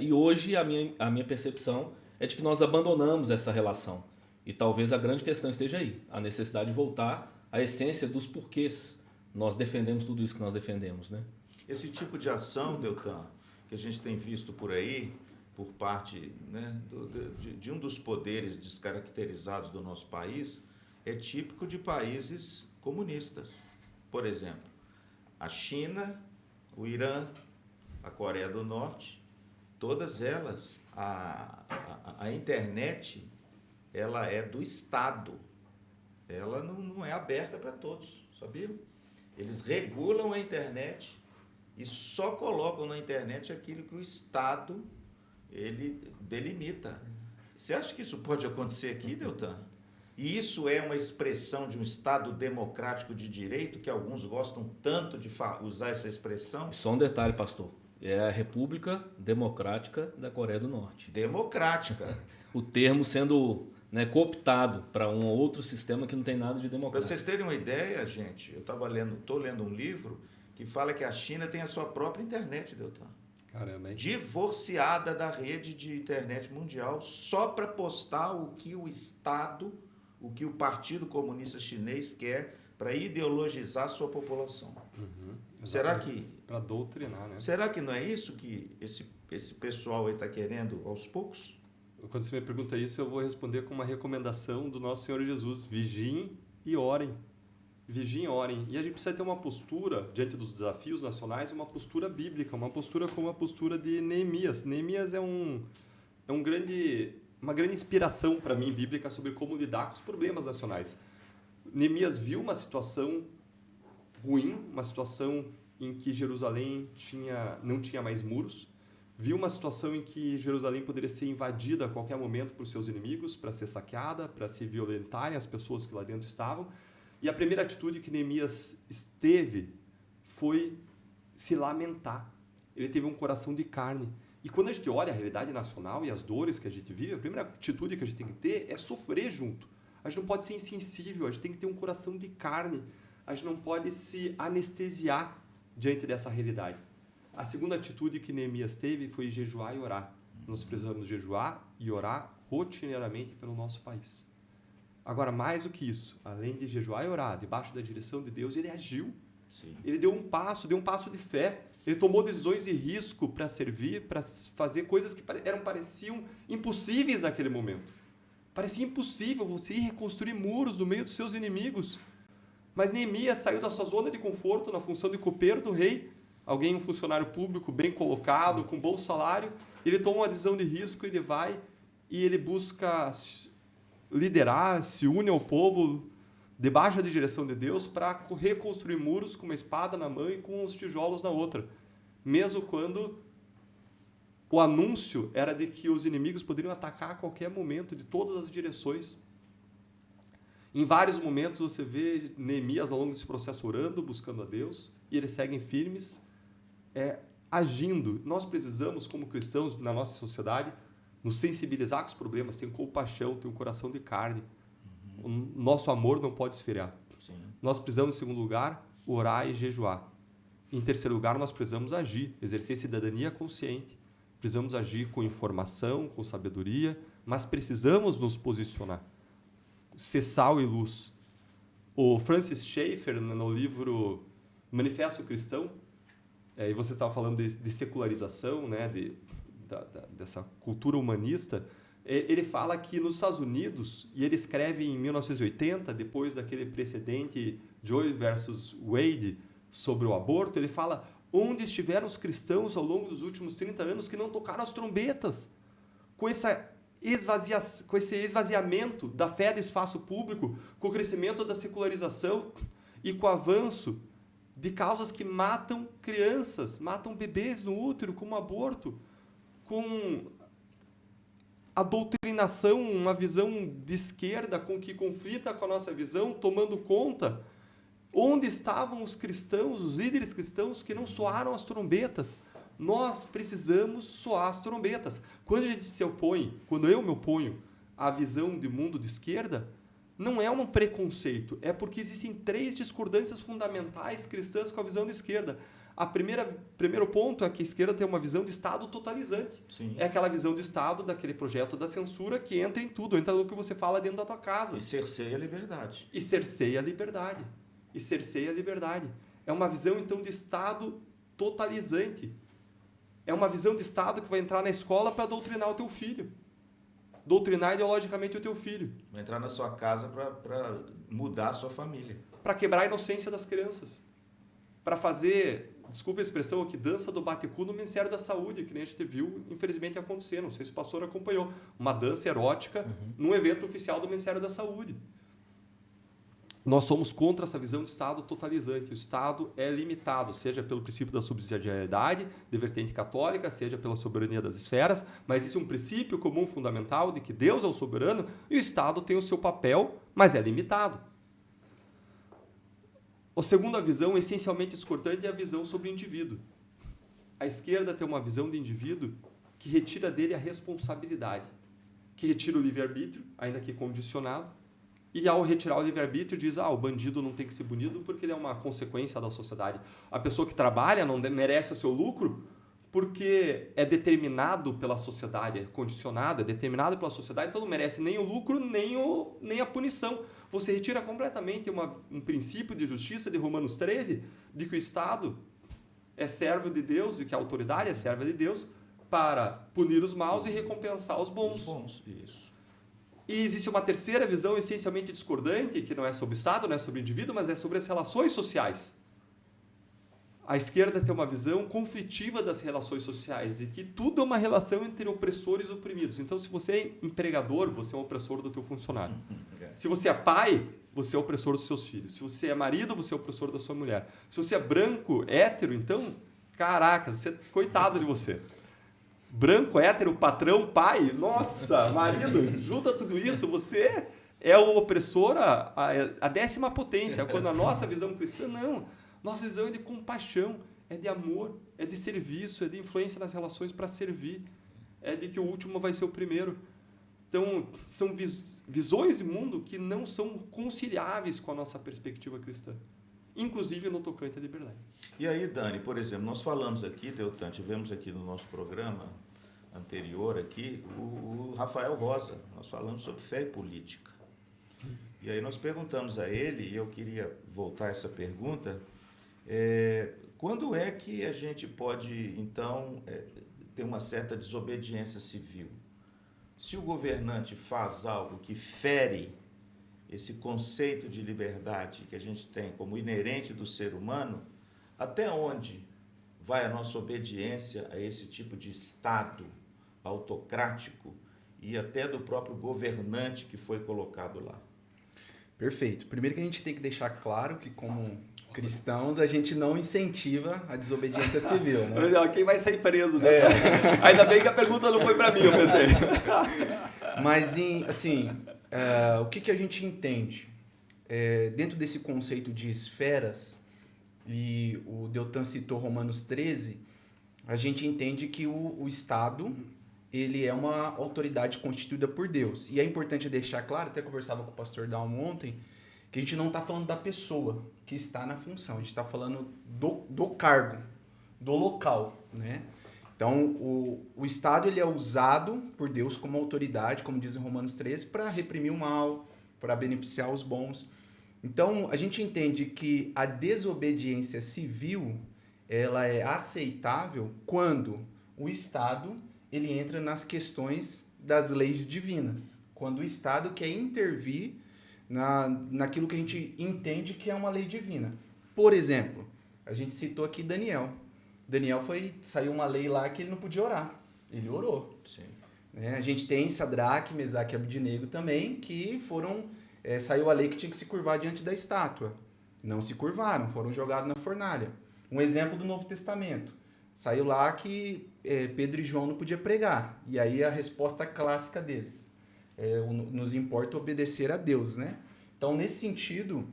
E hoje a minha percepção é de que nós abandonamos essa relação. E talvez a grande questão esteja aí, a necessidade de voltar à essência dos porquês nós defendemos tudo isso que nós defendemos. Esse tipo de ação, Deltan, que a gente tem visto por aí, por parte de um dos poderes descaracterizados do nosso país, é típico de países comunistas. Por exemplo, a China, o Irã, a Coreia do Norte, todas elas, a internet, ela é do Estado. Ela não é aberta para todos, sabia? Eles regulam a internet e só colocam na internet aquilo que o Estado ele delimita. Você acha que isso pode acontecer aqui, Deltan? E isso é uma expressão de um Estado democrático de direito, que alguns gostam tanto de usar essa expressão? Só um detalhe, pastor. É a República Democrática da Coreia do Norte. Democrática. O termo sendo cooptado para um outro sistema que não tem nada de democrático. Para vocês terem uma ideia, gente, estou lendo um livro que fala que a China tem a sua própria internet, Deltan. Caramba, hein? Divorciada da rede de internet mundial, só para postar o que o Estado, o que o Partido Comunista Chinês quer para ideologizar a sua população. Será que... Para doutrinar, né? Será que não é isso que esse pessoal aí está querendo aos poucos? Quando você me pergunta isso, eu vou responder com uma recomendação do nosso Senhor Jesus. Vigiem e orem. Vigiem e orem. E a gente precisa ter uma postura, diante dos desafios nacionais, uma postura bíblica, uma postura como a postura de Neemias. Neemias é uma grande inspiração para mim, bíblica, sobre como lidar com os problemas nacionais. Neemias viu uma situação ruim, uma situação em que Jerusalém não tinha mais muros, viu uma situação em que Jerusalém poderia ser invadida a qualquer momento por seus inimigos, para ser saqueada, para se violentarem as pessoas que lá dentro estavam. E a primeira atitude que Neemias teve foi se lamentar. Ele teve um coração de carne. E quando a gente olha a realidade nacional e as dores que a gente vive, a primeira atitude que a gente tem que ter é sofrer junto. A gente não pode ser insensível, a gente tem que ter um coração de carne. A gente não pode se anestesiar diante dessa realidade. A segunda atitude que Neemias teve foi jejuar e orar. Nós precisamos jejuar e orar rotineiramente pelo nosso país. Agora, mais do que isso, além de jejuar e orar, debaixo da direção de Deus, ele agiu. Sim. Ele deu um passo de fé. Ele tomou decisões de risco para servir, para fazer coisas que pareciam impossíveis naquele momento. Parecia impossível você ir reconstruir muros no meio dos seus inimigos. Mas Neemias saiu da sua zona de conforto na função de copeiro do rei, um funcionário público bem colocado, com bom salário. Ele toma uma decisão de risco, ele vai e ele busca liderar, se une ao povo debaixo da direção de Deus para reconstruir muros com uma espada na mão e com os tijolos na outra. Mesmo quando o anúncio era de que os inimigos poderiam atacar a qualquer momento, de todas as direções. Em vários momentos você vê Neemias ao longo desse processo orando, buscando a Deus, e eles seguem firmes, agindo. Nós precisamos, como cristãos na nossa sociedade, nos sensibilizar com os problemas, ter compaixão, ter um coração de carne. O nosso amor não pode esfriar. Sim. Nós precisamos, em segundo lugar, orar e jejuar. Em terceiro lugar, nós precisamos agir, exercer cidadania consciente. Precisamos agir com informação, com sabedoria, mas precisamos nos posicionar. Ser sal e luz. O Francis Schaeffer, no livro Manifesto Cristão, e você estava falando de secularização, né, dessa cultura humanista, ele fala que nos Estados Unidos, e ele escreve em 1980, depois daquele precedente Joe versus Wade sobre o aborto, ele fala: onde estiveram os cristãos ao longo dos últimos 30 anos que não tocaram as trombetas? Com esse esvaziamento da fé do espaço público, com o crescimento da secularização e com o avanço de causas que matam crianças, matam bebês no útero, como aborto, com a doutrinação, uma visão de esquerda com que conflita com a nossa visão, tomando conta. Onde estavam os cristãos, os líderes cristãos que não soaram as trombetas? Nós precisamos soar as trombetas. Quando a gente se opõe, quando eu me oponho à visão de mundo de esquerda, não é um preconceito, é porque existem 3 discordâncias fundamentais cristãs com a visão de esquerda. Primeiro ponto é que a esquerda tem uma visão de Estado totalizante. Sim. É aquela visão de Estado, daquele projeto da censura que entra em tudo, entra no que você fala dentro da tua casa. E cerceia a liberdade. E cerceia a liberdade. E cerceia a liberdade. É uma visão, então, de Estado totalizante. É uma visão de Estado que vai entrar na escola para doutrinar o teu filho. Doutrinar ideologicamente o teu filho. Vai entrar na sua casa para mudar a sua família. Para quebrar a inocência das crianças. Para fazer, desculpa a expressão aqui, dança do bate-cu no Ministério da Saúde, que nem a gente viu, infelizmente, acontecer. Não sei se o pastor acompanhou. Uma dança erótica num evento oficial do Ministério da Saúde. Nós somos contra essa visão de Estado totalizante. O Estado é limitado, seja pelo princípio da subsidiariedade, de vertente católica, seja pela soberania das esferas, mas existe um princípio comum fundamental de que Deus é o soberano e o Estado tem o seu papel, mas é limitado. A segunda visão, essencialmente discordante, é a visão sobre o indivíduo. A esquerda tem uma visão de indivíduo que retira dele a responsabilidade, que retira o livre-arbítrio, ainda que condicionado, e ao retirar o livre-arbítrio diz, o bandido não tem que ser punido porque ele é uma consequência da sociedade. A pessoa que trabalha não merece o seu lucro porque é determinado pela sociedade, é condicionado, é determinado pela sociedade, então não merece nem o lucro, nem a punição. você retira completamente um princípio de justiça de Romanos 13, de que o Estado é servo de Deus, de que a autoridade é serva de Deus, para punir os maus e recompensar os bons. Os bons, isso. E existe uma terceira visão essencialmente discordante, que não é sobre o Estado, não é sobre o indivíduo, mas é sobre as relações sociais. A esquerda tem uma visão conflitiva das relações sociais e que tudo é uma relação entre opressores e oprimidos. Então, se você é empregador, você é um opressor do teu funcionário. Se você é pai, você é opressor dos seus filhos. Se você é marido, você é opressor da sua mulher. Se você é branco, hétero, então, caraca, coitado de você. Branco, hétero, patrão, pai, nossa, marido, junta tudo isso, você é o opressor, a 10ª potência. Quando a nossa visão cristã, não. Nossa visão é de compaixão, é de amor, é de serviço, é de influência nas relações para servir, é de que o último vai ser o primeiro. Então, são visões de mundo que não são conciliáveis com a nossa perspectiva cristã, inclusive no tocante à liberdade. E aí, Dani, por exemplo, nós falamos aqui, Deltan, tivemos aqui no nosso programa anterior aqui, o Rafael Rosa, nós falamos sobre fé e política. E aí nós perguntamos a ele, e eu queria voltar a essa pergunta, quando é que a gente pode, então, ter uma certa desobediência civil? Se o governante faz algo que fere esse conceito de liberdade que a gente tem como inerente do ser humano, até onde vai a nossa obediência a esse tipo de Estado autocrático e até do próprio governante que foi colocado lá? Perfeito. Primeiro que a gente tem que deixar claro que, como cristãos, a gente não incentiva a desobediência civil, né? Quem vai sair preso dessa? Ainda bem que a pergunta não foi para mim, eu pensei. Mas, o que a gente entende? Dentro desse conceito de esferas, e o Deltan citou Romanos 13, a gente entende que o Estado, ele é uma autoridade constituída por Deus. E é importante deixar claro, até conversava com o pastor Dalmo ontem, que a gente não está falando da pessoa que está na função, a gente está falando do cargo, do local, né? Então, o Estado, ele é usado por Deus como autoridade, como diz em Romanos 13, para reprimir o mal, para beneficiar os bons. Então, a gente entende que a desobediência civil, ela é aceitável quando o Estado, ele entra nas questões das leis divinas. Quando o Estado quer intervir naquilo que a gente entende que é uma lei divina. Por exemplo, a gente citou aqui Daniel. Daniel saiu uma lei lá que ele não podia orar. Ele orou. Sim. A gente tem Sadraque, Mesaque e Abdinego também, que saiu a lei que tinha que se curvar diante da estátua. Não se curvaram, foram jogados na fornalha. Um exemplo do Novo Testamento. Saiu lá que Pedro e João não podiam pregar. E aí a resposta clássica deles. Nos importa obedecer a Deus, né? Então, nesse sentido,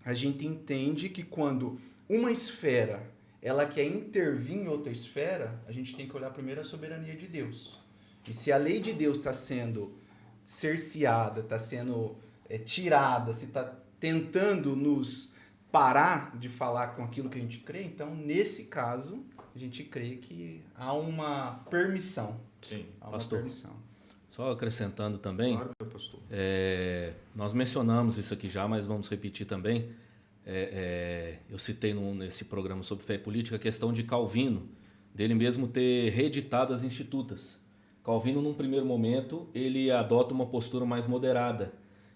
a gente entende que quando uma esfera ela quer intervir em outra esfera, a gente tem que olhar primeiro a soberania de Deus. E se a lei de Deus está sendo cerceada, está sendo tirada, se está tentando nos parar de falar com aquilo que a gente crê, então, nesse caso, a gente crê que há uma permissão. Sim, há uma pastor. permissão. Só acrescentando também, claro, pastor. nós mencionamos isso aqui já, mas vamos repetir também. Eu citei nesse programa sobre fé e política a questão de Calvino, dele mesmo ter reeditado as Institutas. Calvino, num primeiro momento, ele adota uma postura mais moderada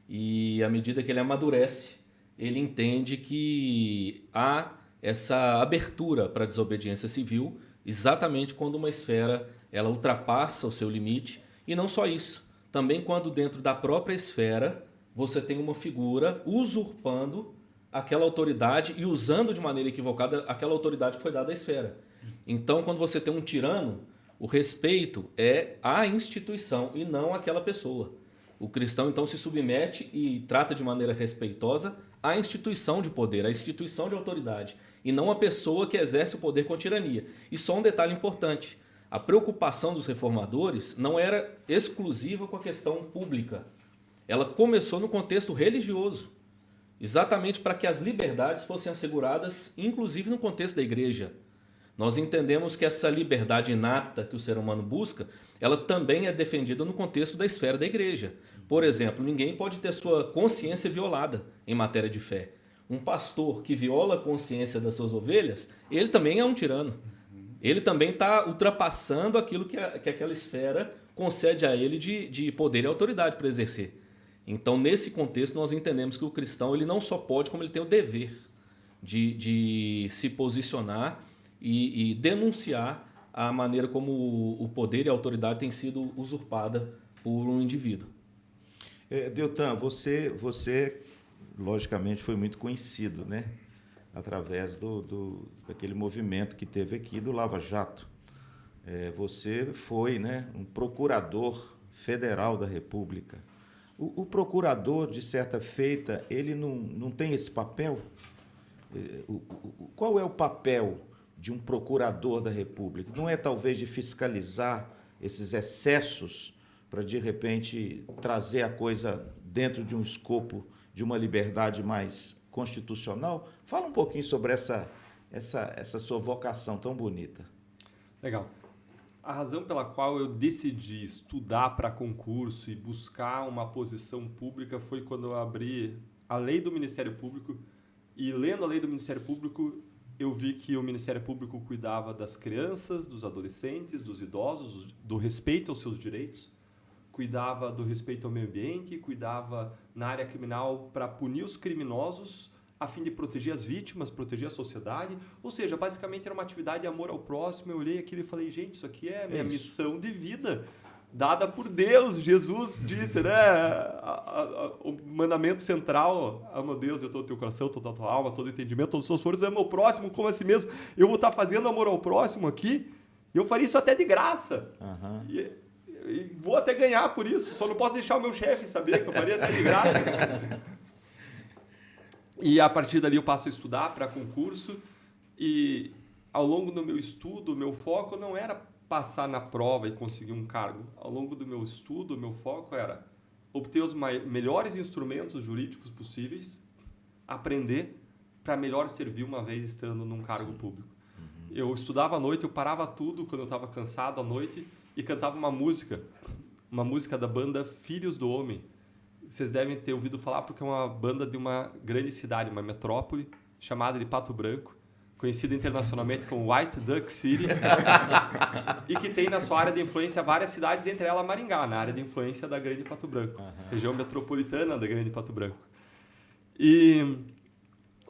e, à medida que ele amadurece, ele entende que há essa abertura para a desobediência civil exatamente quando uma esfera ela ultrapassa o seu limite. E não só isso, também quando dentro da própria esfera você tem uma figura usurpando aquela autoridade e usando de maneira equivocada aquela autoridade que foi dada à esfera. Então, quando você tem um tirano, o respeito é à instituição e não àquela pessoa. O cristão, então, se submete e trata de maneira respeitosa à instituição de poder, à instituição de autoridade, e não a pessoa que exerce o poder com tirania. E só um detalhe importante. A preocupação dos reformadores não era exclusiva com a questão pública. Ela começou no contexto religioso, exatamente para que as liberdades fossem asseguradas, inclusive no contexto da igreja. Nós entendemos que essa liberdade inata que o ser humano busca, ela também é defendida no contexto da esfera da igreja. Por exemplo, ninguém pode ter sua consciência violada em matéria de fé. Um pastor que viola a consciência das suas ovelhas, ele também é um tirano. Ele também está ultrapassando aquilo que aquela esfera concede a ele de poder e autoridade para exercer. Então, nesse contexto, nós entendemos que o cristão ele não só pode, como ele tem o dever de se posicionar e denunciar a maneira como o poder e a autoridade tem sido usurpada por um indivíduo. Deltan, você logicamente foi muito conhecido, né? Através daquele movimento que teve aqui do Lava Jato. Você foi, né, um procurador federal da República. O procurador, de certa feita, ele não tem esse papel? Qual é o papel de um procurador da República? Não é talvez de fiscalizar esses excessos para, de repente, trazer a coisa dentro de um escopo de uma liberdade mais constitucional? Fala um pouquinho sobre essa sua vocação tão bonita. Legal. A razão pela qual eu decidi estudar para concurso e buscar uma posição pública foi quando eu abri a lei do Ministério Público e, lendo a lei do Ministério Público, eu vi que o Ministério Público cuidava das crianças, dos adolescentes, dos idosos, do respeito aos seus direitos, cuidava do respeito ao meio ambiente, cuidava na área criminal para punir os criminosos, a fim de proteger as vítimas, proteger a sociedade. Ou seja, basicamente era uma atividade de amor ao próximo. Eu olhei aquilo e falei, gente, isso aqui é a minha missão de vida, dada por Deus. Jesus disse, né? O mandamento central, ama Deus de todo o teu coração, toda a tua alma, todo o entendimento, todas as suas forças, ama o próximo como a si mesmo. Eu vou estar fazendo amor ao próximo aqui, e eu faria isso até de graça. Uhum. E vou até ganhar por isso, só não posso deixar o meu chefe saber que eu faria até de graça. E a partir dali eu passo a estudar para concurso e ao longo do meu estudo, o meu foco não era passar na prova e conseguir um cargo. Ao longo do meu estudo, o meu foco era obter os melhores instrumentos jurídicos possíveis, aprender para melhor servir uma vez estando num cargo público. Uhum. Eu estudava à noite, eu parava tudo quando eu estava cansado à noite e cantava uma música da banda Filhos do Homem. Vocês devem ter ouvido falar porque é uma banda de uma grande cidade, uma metrópole, chamada de Pato Branco, conhecida internacionalmente como White Duck City, e que tem na sua área de influência várias cidades, entre elas Maringá, na área de influência da Grande Pato Branco, região metropolitana da Grande Pato Branco. E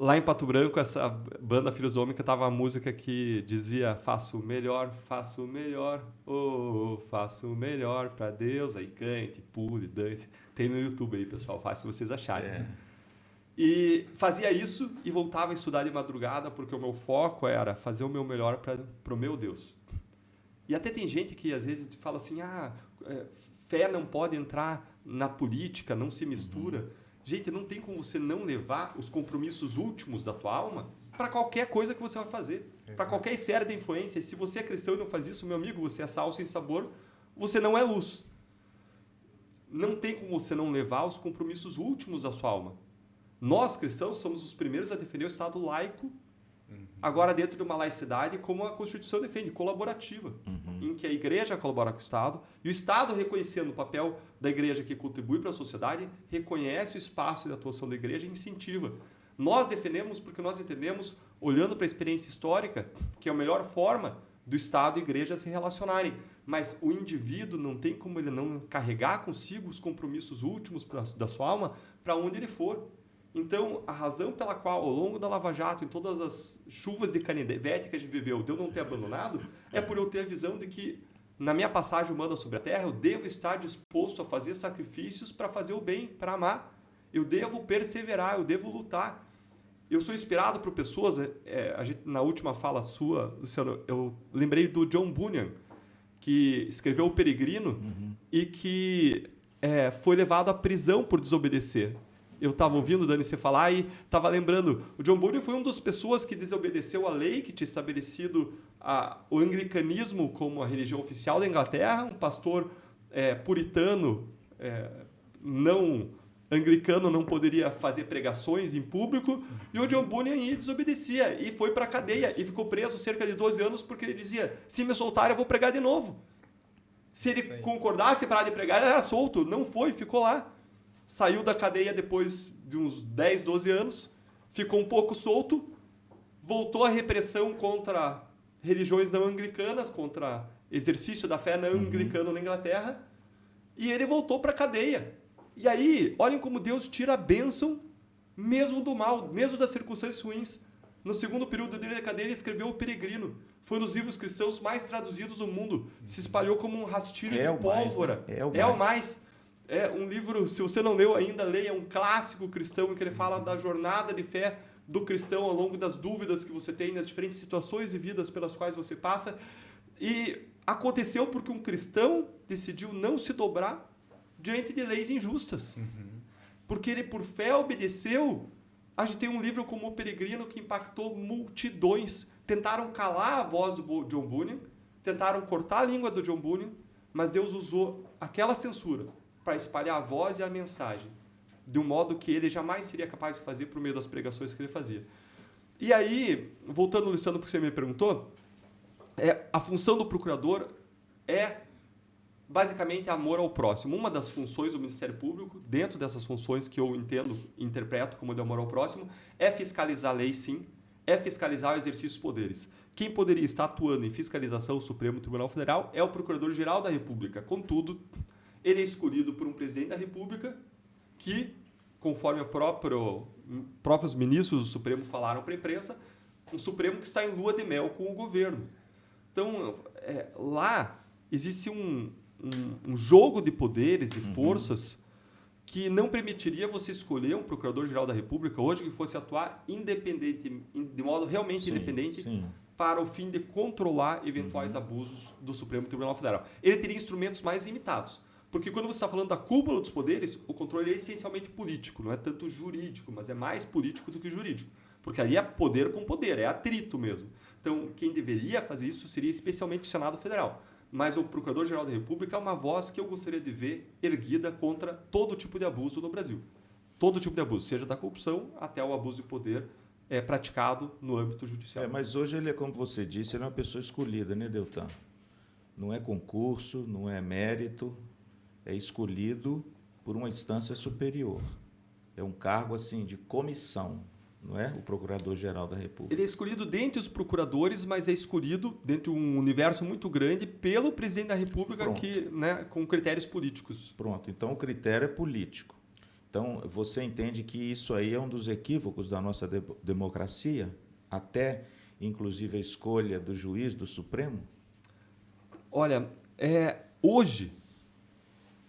lá em Pato Branco, essa banda Filhos do Homem cantava uma música que dizia faço o melhor, oh, faço o melhor para Deus, aí cante, pule, dance. Tem no YouTube aí, pessoal, fácil vocês acharem. E fazia isso e voltava a estudar de madrugada porque o meu foco era fazer o meu melhor para o meu Deus. E até tem gente que às vezes fala assim, fé não pode entrar na política, não se mistura. Uhum. Gente, não tem como você não levar os compromissos últimos da tua alma para qualquer coisa que você vai fazer, para qualquer esfera de influência. E se você é cristão e não faz isso, meu amigo, você é sal sem sabor, você não é luz. Não tem como você não levar os compromissos últimos da sua alma. Nós, cristãos, somos os primeiros a defender o Estado laico, agora dentro de uma laicidade, como a Constituição defende, colaborativa, em que a igreja colabora com o Estado, e o Estado, reconhecendo o papel da igreja que contribui para a sociedade, reconhece o espaço de atuação da igreja e incentiva. Nós defendemos porque nós entendemos, olhando para a experiência histórica, que é a melhor forma do Estado e a igreja se relacionarem. Mas o indivíduo não tem como ele não carregar consigo os compromissos últimos da sua alma para onde ele for. Então, a razão pela qual, ao longo da Lava Jato, em todas as chuvas de canivete que a gente viveu, de eu não ter abandonado, é por eu ter a visão de que, na minha passagem humana sobre a Terra, eu devo estar disposto a fazer sacrifícios para fazer o bem, para amar. Eu devo perseverar, eu devo lutar. Eu sou inspirado por pessoas, na última fala sua, Luciano, eu lembrei do John Bunyan, que escreveu O Peregrino e que foi levado à prisão por desobedecer. Eu estava ouvindo o Dani você falar e estava lembrando, o John Bunyan foi uma das pessoas que desobedeceu a lei que tinha estabelecido o anglicanismo como a religião oficial da Inglaterra, um pastor puritano, anglicano não poderia fazer pregações em público, e o John Bunyan desobedecia e foi para a cadeia e ficou preso cerca de 12 anos porque ele dizia, se me soltar eu vou pregar de novo. Se ele concordasse em parar de pregar, ele era solto. Não foi, ficou lá. Saiu da cadeia depois de uns 10, 12 anos, ficou um pouco solto, voltou à repressão contra religiões não anglicanas, contra exercício da fé não anglicana na Inglaterra, e ele voltou para a cadeia. E aí, olhem como Deus tira a bênção mesmo do mal, mesmo das circunstâncias ruins. No segundo período dele da cadeia, ele escreveu O Peregrino. Foi um dos livros cristãos mais traduzidos do mundo. Se espalhou como um rastilho de pólvora. É o mais. É um livro, se você não leu ainda, leia, é um clássico cristão em que ele fala da jornada de fé do cristão ao longo das dúvidas que você tem, nas diferentes situações e vidas pelas quais você passa. E aconteceu porque um cristão decidiu não se dobrar diante de leis injustas. Porque ele, por fé, obedeceu. A gente tem um livro como O Peregrino que impactou multidões. Tentaram calar a voz do John Bunyan, tentaram cortar a língua do John Bunyan, mas Deus usou aquela censura para espalhar a voz e a mensagem de um modo que ele jamais seria capaz de fazer por meio das pregações que ele fazia. E aí, voltando, Luciano, porque você me perguntou, a função do procurador é basicamente amor ao próximo. Uma das funções do Ministério Público, dentro dessas funções que eu entendo e interpreto como de amor ao próximo, é fiscalizar a lei, sim, é fiscalizar o exercício dos poderes. Quem poderia estar atuando em fiscalização do Supremo Tribunal Federal é o Procurador-Geral da República. Contudo, ele é escolhido por um presidente da República que, conforme os próprios ministros do Supremo falaram para a imprensa, um Supremo que está em lua de mel com o governo. Então, lá existe um jogo de poderes e forças que não permitiria você escolher um Procurador-Geral da República hoje que fosse atuar independente, de modo realmente independente, para o fim de controlar eventuais abusos do Supremo Tribunal Federal. Ele teria instrumentos mais limitados. Porque quando você está falando da cúpula dos poderes, o controle é essencialmente político, não é tanto jurídico, mas é mais político do que jurídico. Porque ali é poder com poder, é atrito mesmo. Então, quem deveria fazer isso seria especialmente o Senado Federal. Mas o Procurador-Geral da República é uma voz que eu gostaria de ver erguida contra todo tipo de abuso no Brasil. Todo tipo de abuso, seja da corrupção até o abuso de poder praticado no âmbito judicial. Mas hoje ele é, como você disse, ele é uma pessoa escolhida, né, Deltan? Não é concurso, não é mérito, é escolhido por uma instância superior. É um cargo assim de comissão, não é? O Procurador-Geral da República. Ele é escolhido dentre os procuradores, mas é escolhido dentro de um universo muito grande pelo presidente da República, que, né, com critérios políticos. Pronto, então o critério é político. Então, você entende que isso aí é um dos equívocos da nossa democracia, até, inclusive, a escolha do juiz do Supremo? Olha, hoje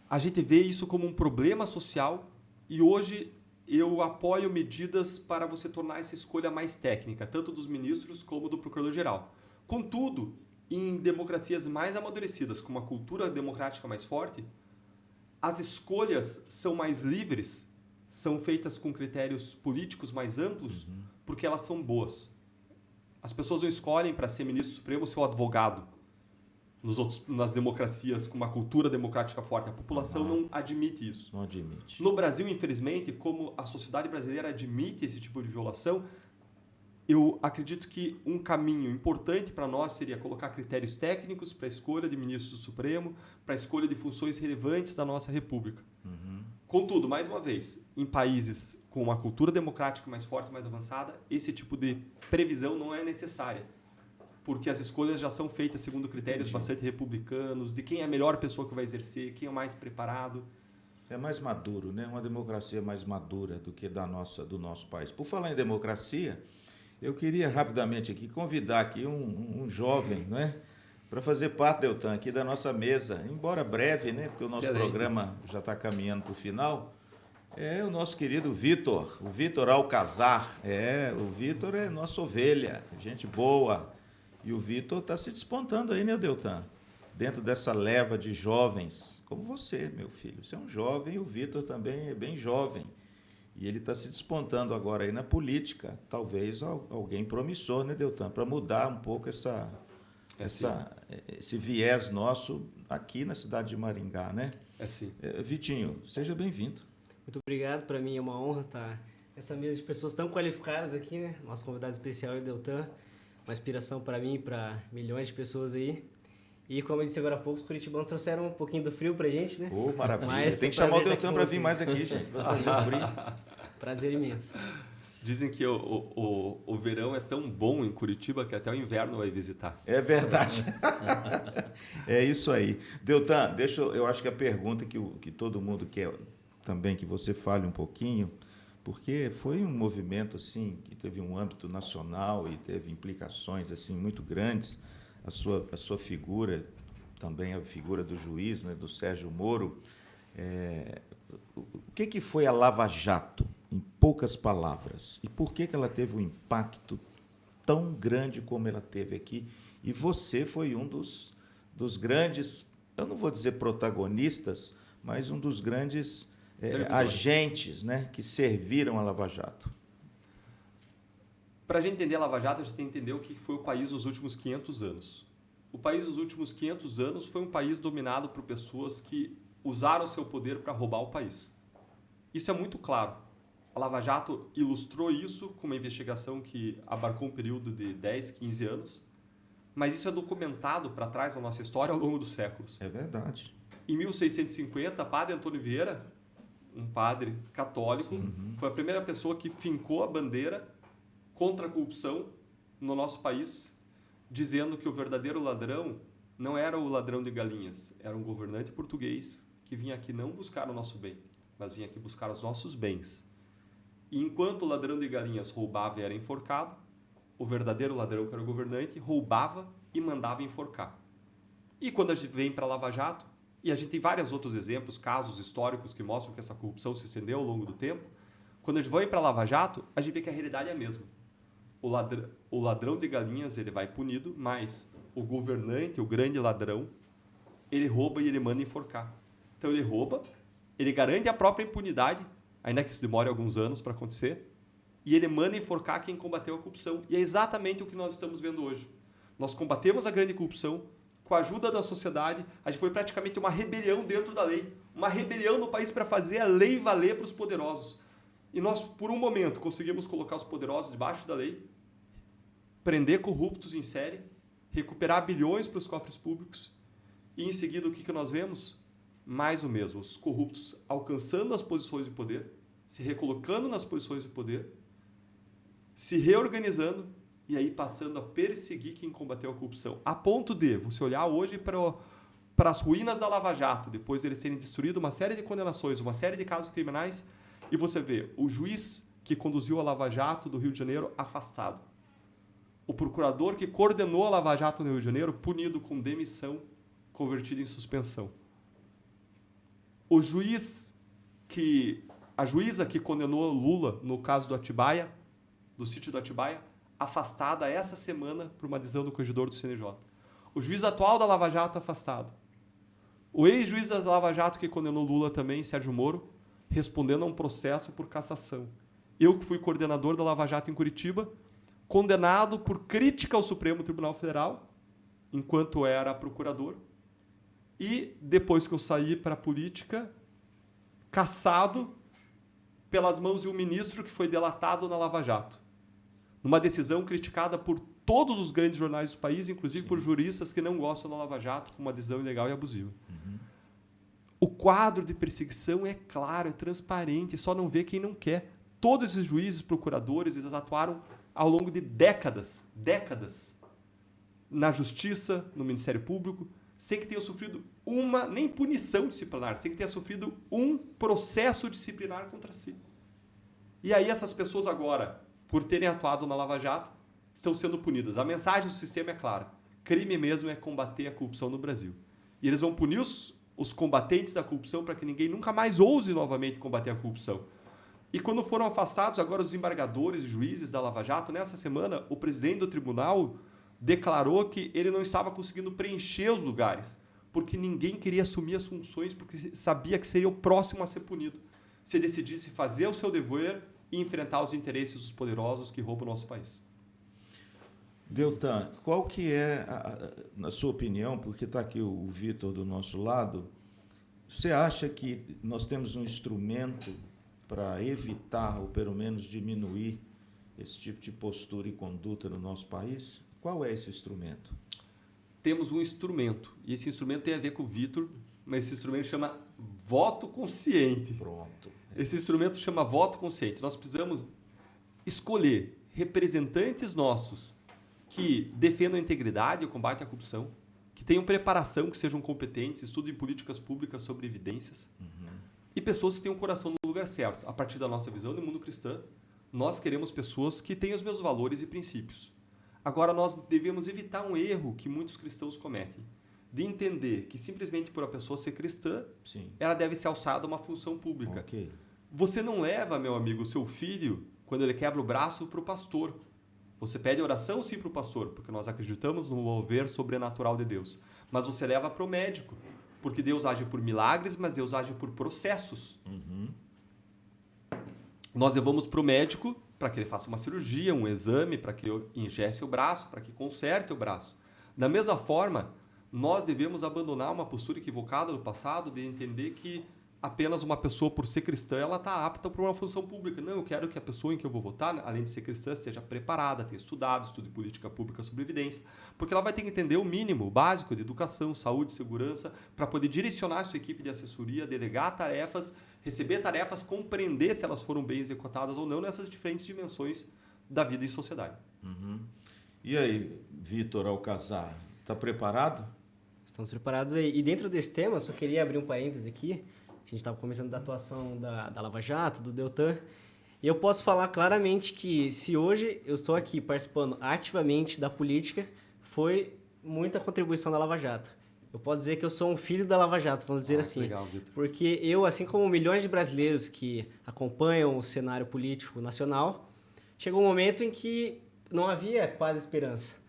a gente vê isso como um problema social e hoje eu apoio medidas para você tornar essa escolha mais técnica, tanto dos ministros como do procurador-geral. Contudo, em democracias mais amadurecidas, com uma cultura democrática mais forte, as escolhas são mais livres, são feitas com critérios políticos mais amplos, porque elas são boas. As pessoas não escolhem para ser ministro supremo o seu advogado. Nas democracias com uma cultura democrática forte, a população não admite isso. Não admite. No Brasil, infelizmente, como a sociedade brasileira admite esse tipo de violação, eu acredito que um caminho importante para nós seria colocar critérios técnicos para a escolha de ministros do Supremo, para a escolha de funções relevantes da nossa República. Contudo, mais uma vez, em países com uma cultura democrática mais forte, mais avançada, esse tipo de previsão não é necessária, porque as escolhas já são feitas segundo critérios bastante republicanos, de quem é a melhor pessoa que vai exercer, quem é o mais preparado. É mais maduro, né? Uma democracia mais madura do que do nosso país. Por falar em democracia, eu queria rapidamente aqui convidar aqui um jovem, né, para fazer parte, Deltan, aqui da nossa mesa, embora breve, né, porque o nosso programa já está caminhando para o final, é o nosso querido Vitor, o Vitor Alcazar. O Vitor é nossa ovelha, gente boa, e o Vitor está se despontando aí, né, Deltan? Dentro dessa leva de jovens, como você, meu filho. Você é um jovem e o Vitor também é bem jovem. E ele está se despontando agora aí na política, talvez alguém promissor, né, Deltan, para mudar um pouco esse viés nosso aqui na cidade de Maringá, né? Vitinho, seja bem-vindo. Muito obrigado, para mim é uma honra estar nessa mesa de pessoas tão qualificadas aqui, né? Nosso convidado especial é o Deltan, uma inspiração para mim e para milhões de pessoas aí. E como eu disse agora há pouco, os curitibanos trouxeram um pouquinho do frio pra gente, né? Ô, maravilha. Mas Tem que é um chamar o prazer Deltan estar aqui para com vir mais aqui, gente. Vai fazer o frio. Prazer imenso. Dizem que o verão é tão bom em Curitiba que até o inverno vai visitar. É verdade. É isso aí. Deltan, eu acho que a pergunta que todo mundo quer também que você fale um pouquinho, porque foi um movimento assim que teve um âmbito nacional e teve implicações assim muito grandes. A sua figura, também a figura do juiz, né, do Sérgio Moro. O que foi a Lava Jato, em poucas palavras? E por que ela teve um impacto tão grande como ela teve aqui? E você foi um dos grandes, eu não vou dizer protagonistas, mas um dos grandes agentes, né, que serviram a Lava Jato. Para a gente entender a Lava Jato, a gente tem que entender o que foi o país nos últimos 500 anos. O país nos últimos 500 anos foi um país dominado por pessoas que usaram seu poder para roubar o país. Isso é muito claro. A Lava Jato ilustrou isso com uma investigação que abarcou um período de 10, 15 anos, mas isso é documentado para trás da nossa história ao longo dos séculos. É verdade. Em 1650, padre Antônio Vieira, um padre católico, foi a primeira pessoa que fincou a bandeira contra a corrupção no nosso país, dizendo que o verdadeiro ladrão não era o ladrão de galinhas, era um governante português que vinha aqui não buscar o nosso bem, mas vinha aqui buscar os nossos bens. E enquanto o ladrão de galinhas roubava e era enforcado, o verdadeiro ladrão, que era o governante, roubava e mandava enforcar. E quando a gente vem para a Lava Jato, e a gente tem vários outros exemplos, casos históricos que mostram que essa corrupção se estendeu ao longo do tempo, quando a gente vai para a Lava Jato, a gente vê que a realidade é a mesma. O ladrão de galinhas ele vai punido, mas o governante, o grande ladrão, ele rouba e ele manda enforcar. Então ele rouba, ele garante a própria impunidade, ainda que isso demore alguns anos para acontecer, e ele manda enforcar quem combateu a corrupção. E é exatamente o que nós estamos vendo hoje. Nós combatemos a grande corrupção, com a ajuda da sociedade, a gente foi praticamente uma rebelião dentro da lei, uma rebelião no país para fazer a lei valer para os poderosos. E nós, por um momento, conseguimos colocar os poderosos debaixo da lei, prender corruptos em série, recuperar bilhões para os cofres públicos, e em seguida o que nós vemos? Mais o mesmo, os corruptos alcançando as posições de poder, se recolocando nas posições de poder, se reorganizando e aí passando a perseguir quem combateu a corrupção. A ponto de você olhar hoje para as ruínas da Lava Jato, depois de eles terem destruído uma série de condenações, uma série de casos criminais, e você vê o juiz que conduziu a Lava Jato do Rio de Janeiro afastado. O procurador que coordenou a Lava Jato no Rio de Janeiro punido com demissão, convertido em suspensão. A juíza que condenou Lula no caso do Atibaia, do sítio do Atibaia, afastada essa semana por uma decisão do corregedor do CNJ. O juiz atual da Lava Jato afastado. O ex-juiz da Lava Jato que condenou Lula também, Sérgio Moro, respondendo a um processo por cassação. Eu que fui coordenador da Lava Jato em Curitiba, condenado por crítica ao Supremo Tribunal Federal, enquanto era procurador, e depois que eu saí para a política, cassado pelas mãos de um ministro que foi delatado na Lava Jato. Numa decisão criticada por todos os grandes jornais do país, inclusive por juristas que não gostam da Lava Jato, com uma decisão ilegal e abusiva. O quadro de perseguição é claro, é transparente, só não vê quem não quer. Todos esses juízes, procuradores, eles atuaram ao longo de décadas, na Justiça, no Ministério Público, sem que tenham sofrido nem punição disciplinar, sem que tenha sofrido um processo disciplinar contra si. E aí essas pessoas agora, por terem atuado na Lava Jato, estão sendo punidas. A mensagem do sistema é clara. Crime mesmo é combater a corrupção no Brasil. E eles vão punir os combatentes da corrupção para que ninguém nunca mais ouse novamente combater a corrupção. E quando foram afastados agora os embargadores e juízes da Lava Jato, nessa semana, o presidente do tribunal declarou que ele não estava conseguindo preencher os lugares, porque ninguém queria assumir as funções, porque sabia que seria o próximo a ser punido, se decidisse fazer o seu dever e enfrentar os interesses dos poderosos que roubam o nosso país. Deltan, qual que é, na sua opinião, porque está aqui o Vitor do nosso lado, você acha que nós temos um instrumento para evitar, ou pelo menos diminuir, esse tipo de postura e conduta no nosso país? Qual é esse instrumento? temos um instrumento. E esse instrumento tem a ver com o Vitor, mas esse instrumento chama voto consciente. Pronto. Esse instrumento chama voto consciente. Nós precisamos escolher representantes nossos que defendam a integridade e o combate à corrupção, que tenham preparação, que sejam competentes, estudem políticas públicas sobre evidências, e pessoas que tenham o coração no lugar certo. A partir da nossa visão do mundo cristão, nós queremos pessoas que tenham os mesmos valores e princípios. Agora, nós devemos evitar um erro que muitos cristãos cometem, de entender que simplesmente por a pessoa ser cristã, Sim. ela deve ser alçada a uma função pública. Ok. Você não leva, meu amigo, o seu filho, quando ele quebra o braço, para o pastor. Você pede oração, sim, para o pastor, porque nós acreditamos no mover sobrenatural de Deus. Mas você leva para o médico, porque Deus age por milagres, mas Deus age por processos. Nós levamos para o médico para que ele faça uma cirurgia, um exame, para que ingesse o braço, para que conserte o braço. Da mesma forma, nós devemos abandonar uma postura equivocada do passado de entender que apenas uma pessoa, por ser cristã, ela está apta para uma função pública. Não, eu quero que a pessoa em que eu vou votar, além de ser cristã, esteja preparada, tenha estudado, estude política pública sobre evidência, porque ela vai ter que entender o mínimo, o básico de educação, saúde, segurança, para poder direcionar a sua equipe de assessoria, delegar tarefas, receber tarefas, compreender se elas foram bem executadas ou não nessas diferentes dimensões da vida e sociedade. E aí, Vitor Alcazar, está preparado? Estamos preparados aí. E dentro desse tema, eu só queria abrir um parêntese aqui. A gente estava começando da atuação da Lava Jato, do Deltan. E eu posso falar claramente que se hoje eu estou aqui participando ativamente da política, foi muita contribuição da Lava Jato. Eu posso dizer que eu sou um filho da Lava Jato, vamos dizer assim. Legal, Vitor. Porque eu, assim como milhões de brasileiros que acompanham o cenário político nacional, chegou um momento em que não havia quase esperança.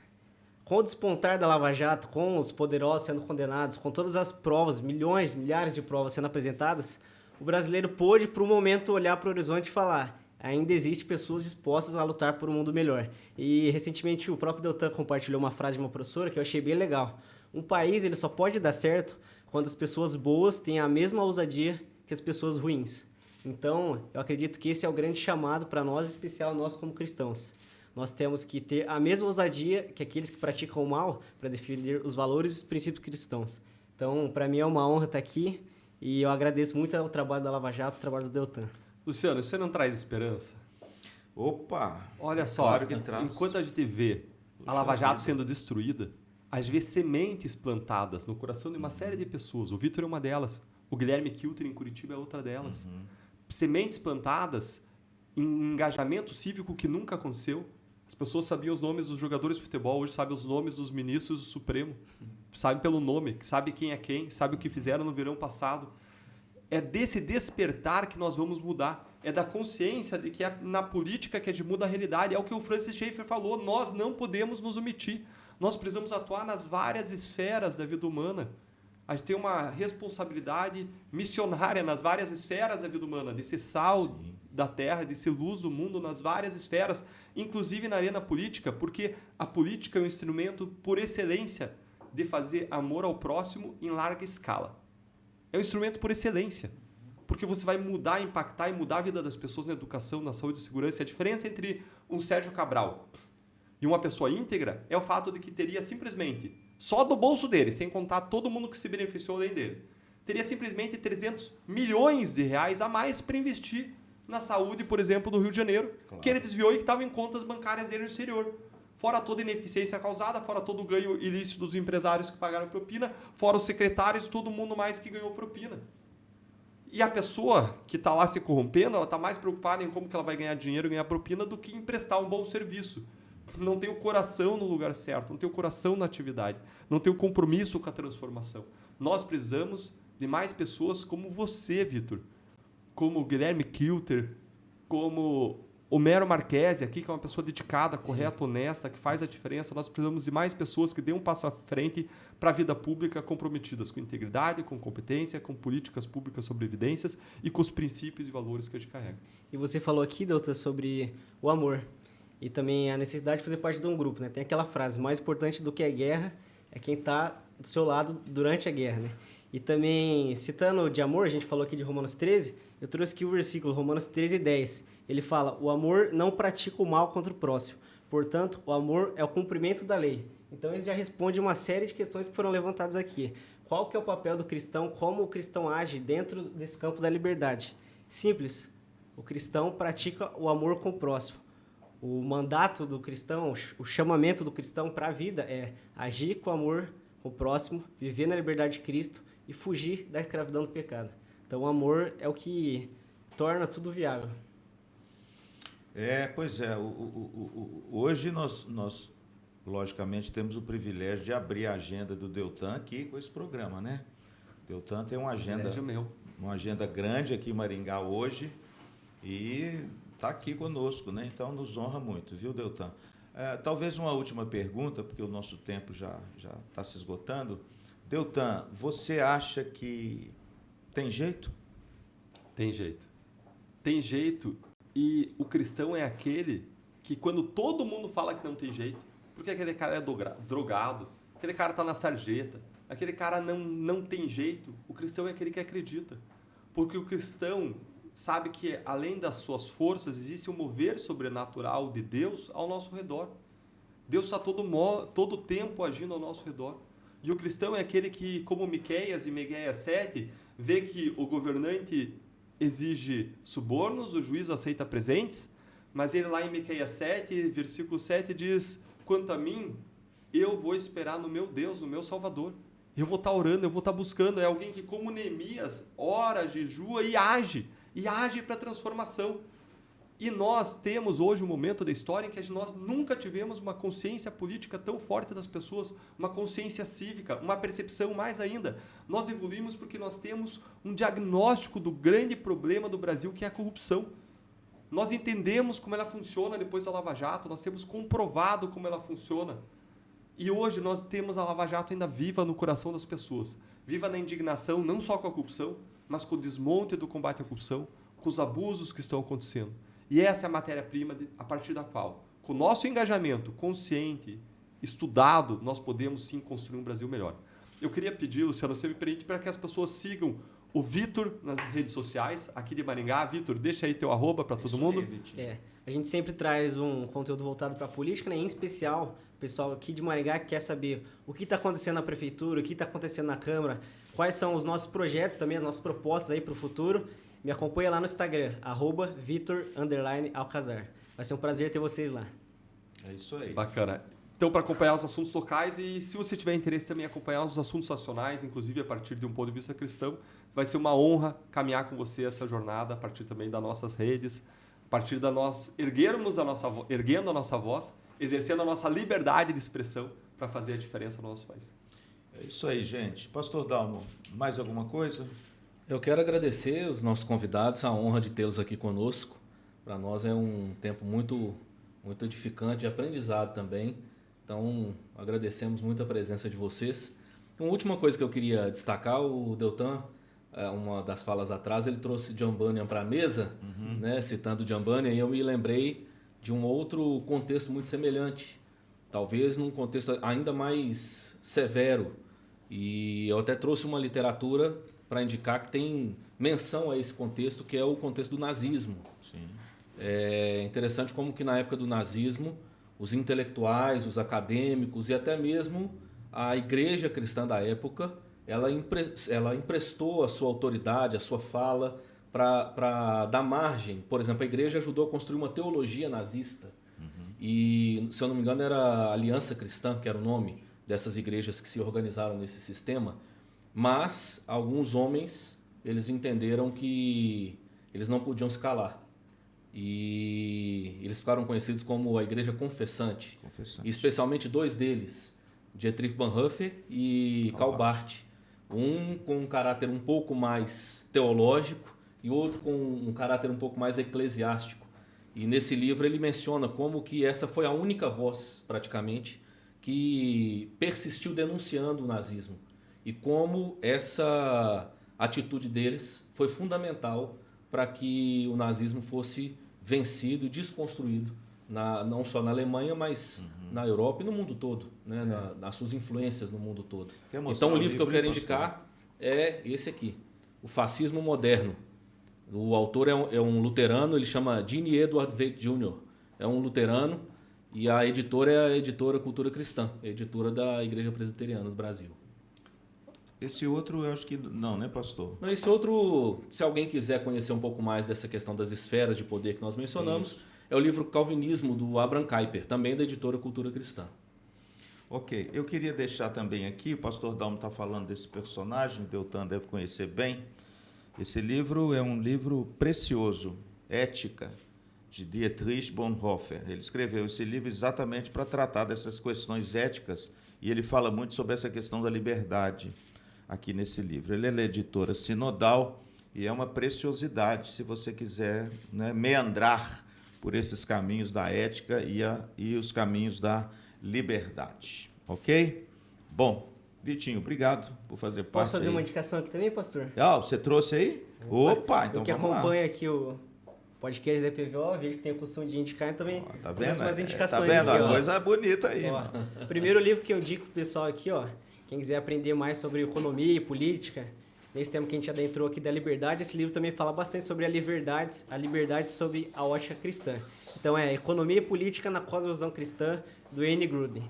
Com o despontar da Lava Jato, com os poderosos sendo condenados, com todas as provas, milhões, milhares de provas sendo apresentadas, o brasileiro pôde, por um momento, olhar para o horizonte e falar: ainda existem pessoas dispostas a lutar por um mundo melhor. E, recentemente, o próprio Deltan compartilhou uma frase de uma professora que eu achei bem legal. Um país ele só pode dar certo quando as pessoas boas têm a mesma ousadia que as pessoas ruins. Então, eu acredito que esse é o grande chamado para nós, em especial nós como cristãos. Nós temos que ter a mesma ousadia que aqueles que praticam o mal para defender os valores e os princípios cristãos. Então, para mim é uma honra estar aqui e eu agradeço muito ao trabalho da Lava Jato, ao trabalho do Deltan. Luciano, você não traz esperança? Opa! Olha só, claro que traz. enquanto a gente vê a Lava Jato sendo destruída, a gente vê sementes plantadas no coração de uma série de pessoas. O Vitor é uma delas. O Guilherme Kilter, em Curitiba, é outra delas. Sementes plantadas em engajamento cívico que nunca aconteceu. As pessoas sabiam os nomes dos jogadores de futebol, hoje sabem os nomes dos ministros do Supremo. Sabem pelo nome, sabe quem é quem, sabe o que fizeram no verão passado. É desse despertar que nós vamos mudar. É da consciência de que é na política que a gente muda a realidade. É o que o Francis Schaeffer falou, nós não podemos nos omitir. Nós precisamos atuar nas várias esferas da vida humana. A gente tem uma responsabilidade missionária nas várias esferas da vida humana, de ser sal da terra, de ser luz do mundo nas várias esferas, inclusive na arena política, porque a política é um instrumento por excelência de fazer amor ao próximo em larga escala. É um instrumento por excelência, porque você vai mudar, impactar e mudar a vida das pessoas na educação, na saúde e segurança. A diferença entre um Sérgio Cabral e uma pessoa íntegra é o fato de que teria simplesmente, só do bolso dele, sem contar todo mundo que se beneficiou além dele, teria simplesmente 300 milhões de reais a mais para investir na saúde, por exemplo, do Rio de Janeiro, Claro. que ele desviou e que estava em contas bancárias dele no exterior. Fora toda a ineficiência causada, fora todo o ganho ilícito dos empresários que pagaram propina, fora os secretários e todo mundo mais que ganhou propina. E a pessoa que está lá se corrompendo, ela está mais preocupada em como que ela vai ganhar dinheiro, ganhar propina, do que em prestar um bom serviço. Não tem o coração no lugar certo, não tem o coração na atividade, não tem o compromisso com a transformação. Nós precisamos de mais pessoas como você, Vitor, como o Guilherme Kilter, como o Mero Marquesi aqui, que é uma pessoa dedicada, correta, honesta, que faz a diferença. Nós precisamos de mais pessoas que dêem um passo à frente para a vida pública, comprometidas com integridade, com competência, com políticas públicas sobre evidências e com os princípios e valores que a gente carrega. E você falou aqui, doutor, sobre o amor e também a necessidade de fazer parte de um grupo, né? Tem aquela frase, mais importante do que a guerra é quem está do seu lado durante a guerra, né? E também, citando de amor, a gente falou aqui de Romanos 13, eu trouxe aqui o versículo, Romanos 13:10. Ele fala, o amor não pratica o mal contra o próximo. Portanto, o amor é o cumprimento da lei. Então, isso já responde uma série de questões que foram levantadas aqui. Qual que é o papel do cristão? Como o cristão age dentro desse campo da liberdade? Simples. O cristão pratica o amor com o próximo. O mandato do cristão, o chamamento do cristão para a vida é agir com amor com o próximo, viver na liberdade de Cristo e fugir da escravidão do pecado. Então, o amor é o que torna tudo viável. Pois é. Hoje nós, logicamente, temos o privilégio de abrir a agenda do Deltan aqui com esse programa, né? O Deltan tem uma agenda grande aqui em Maringá hoje e está aqui conosco, né? Então nos honra muito, viu, Deltan? Talvez uma última pergunta, porque o nosso tempo já está se esgotando. Deltan, você acha que tem jeito? Tem jeito. Tem jeito, e o cristão é aquele que quando todo mundo fala que não tem jeito, porque aquele cara é drogado, aquele cara está na sarjeta, aquele cara não tem jeito, o cristão é aquele que acredita. Porque o cristão sabe que, além das suas forças, existe um mover sobrenatural de Deus ao nosso redor. Deus está todo tempo agindo ao nosso redor. E o cristão é aquele que, como Miqueias e Miqueias 7, vê que o governante exige subornos, o juiz aceita presentes, mas ele lá em Miqueias 7, versículo 7, diz: quanto a mim, eu vou esperar no meu Deus, no meu Salvador. Eu vou estar orando, eu vou estar buscando. É alguém que, como Neemias, ora, jejua e age para a transformação. E nós temos hoje um momento da história em que nós nunca tivemos uma consciência política tão forte das pessoas, uma consciência cívica, uma percepção mais ainda. Nós evoluímos porque nós temos um diagnóstico do grande problema do Brasil, que é a corrupção. Nós entendemos como ela funciona depois da Lava Jato, nós temos comprovado como ela funciona. E hoje nós temos a Lava Jato ainda viva no coração das pessoas, viva na indignação, não só com a corrupção, mas com o desmonte do combate à corrupção, com os abusos que estão acontecendo. E essa é a matéria-prima a partir da qual, com o nosso engajamento consciente, estudado, nós podemos sim construir um Brasil melhor. Eu queria pedir, Luciano, você me permite, para que as pessoas sigam o Vitor nas redes sociais, aqui de Maringá. Vitor, deixa aí teu arroba para todo mundo. A gente sempre traz um conteúdo voltado para a política, né? Em especial, o pessoal aqui de Maringá que quer saber o que está acontecendo na prefeitura, o que está acontecendo na Câmara, quais são os nossos projetos também, as nossas propostas aí para o futuro. Me acompanha lá no Instagram, @Vitor_Alcazar. Vai ser um prazer ter vocês lá. É isso aí. Bacana. Então, para acompanhar os assuntos locais e, se você tiver interesse também em acompanhar os assuntos nacionais, inclusive a partir de um ponto de vista cristão, vai ser uma honra caminhar com você essa jornada a partir também das nossas redes, a partir da nós erguendo a nossa voz, exercendo a nossa liberdade de expressão para fazer a diferença no nosso país. É isso aí, gente. Pastor Dalmo, mais alguma coisa? Eu quero agradecer os nossos convidados, a honra de tê-los aqui conosco. Para nós é um tempo muito, muito edificante, de aprendizado também. Então, agradecemos muito a presença de vocês. Uma última coisa que eu queria destacar, o Deltan, uma das falas atrás, ele trouxe John Bunyan para a mesa, né, citando John Bunyan, e eu me lembrei de um outro contexto muito semelhante, talvez num contexto ainda mais severo. E eu até trouxe uma literatura para indicar que tem menção a esse contexto, que é o contexto do nazismo. Sim. É interessante como que na época do nazismo, os intelectuais, os acadêmicos e até mesmo a igreja cristã da época, ela emprestou a sua autoridade, a sua fala para dar margem. Por exemplo, a igreja ajudou a construir uma teologia nazista. E, se eu não me engano, era a Aliança Cristã, que era o nome dessas igrejas que se organizaram nesse sistema. Mas alguns homens, eles entenderam que eles não podiam se calar. E eles ficaram conhecidos como a Igreja Confessante. E especialmente dois deles, Dietrich Bonhoeffer e Karl Barth. Um com um caráter um pouco mais teológico e outro com um caráter um pouco mais eclesiástico. E nesse livro ele menciona como que essa foi a única voz, praticamente, que persistiu denunciando o nazismo. E como essa atitude deles foi fundamental para que o nazismo fosse vencido, desconstruído, não só na Alemanha, mas na Europa e no mundo todo, né? Nas suas influências no mundo todo. Então o livro que eu quero indicar é esse aqui, O Fascismo Moderno. O autor é um luterano, ele chama Gene Edward Veith Jr. É um luterano E a editora é a editora Cultura Cristã, a editora da Igreja Presbiteriana do Brasil. Esse outro eu acho que não, né, pastor? Não, esse outro, se alguém quiser conhecer um pouco mais dessa questão das esferas de poder que nós mencionamos, é o livro Calvinismo, do Abraham Kuyper, também da editora Cultura Cristã. Ok, eu queria deixar também aqui, o pastor Dalmo está falando desse personagem, Deltan deve conhecer bem. Esse livro é um livro precioso, Ética, de Dietrich Bonhoeffer. Ele escreveu esse livro exatamente para tratar dessas questões éticas e ele fala muito sobre essa questão da liberdade aqui nesse livro. Ele é editora sinodal e é uma preciosidade se você quiser, né, meandrar por esses caminhos da ética e os caminhos da liberdade. Ok? Bom, Vitinho, obrigado por fazer parte. Posso fazer aí. uma indicação aqui também, pastor? Ah, você trouxe aí? Opa, então eu que vamos lá. acompanho aqui o podcast da EPVO, vejo que tem o costume de indicar, eu também Tá vendo? trouxe umas indicações. Tá vendo? Aqui, A ó. coisa bonita aí, Ó, mano. o primeiro livro que eu indico pro pessoal aqui, ó, quem quiser aprender mais sobre economia e política, nesse tema que a gente adentrou aqui da liberdade, esse livro também fala bastante sobre a liberdade sob a ótica cristã. Então é Economia e Política na Cosmovisão Cristã, do Wayne Grudem.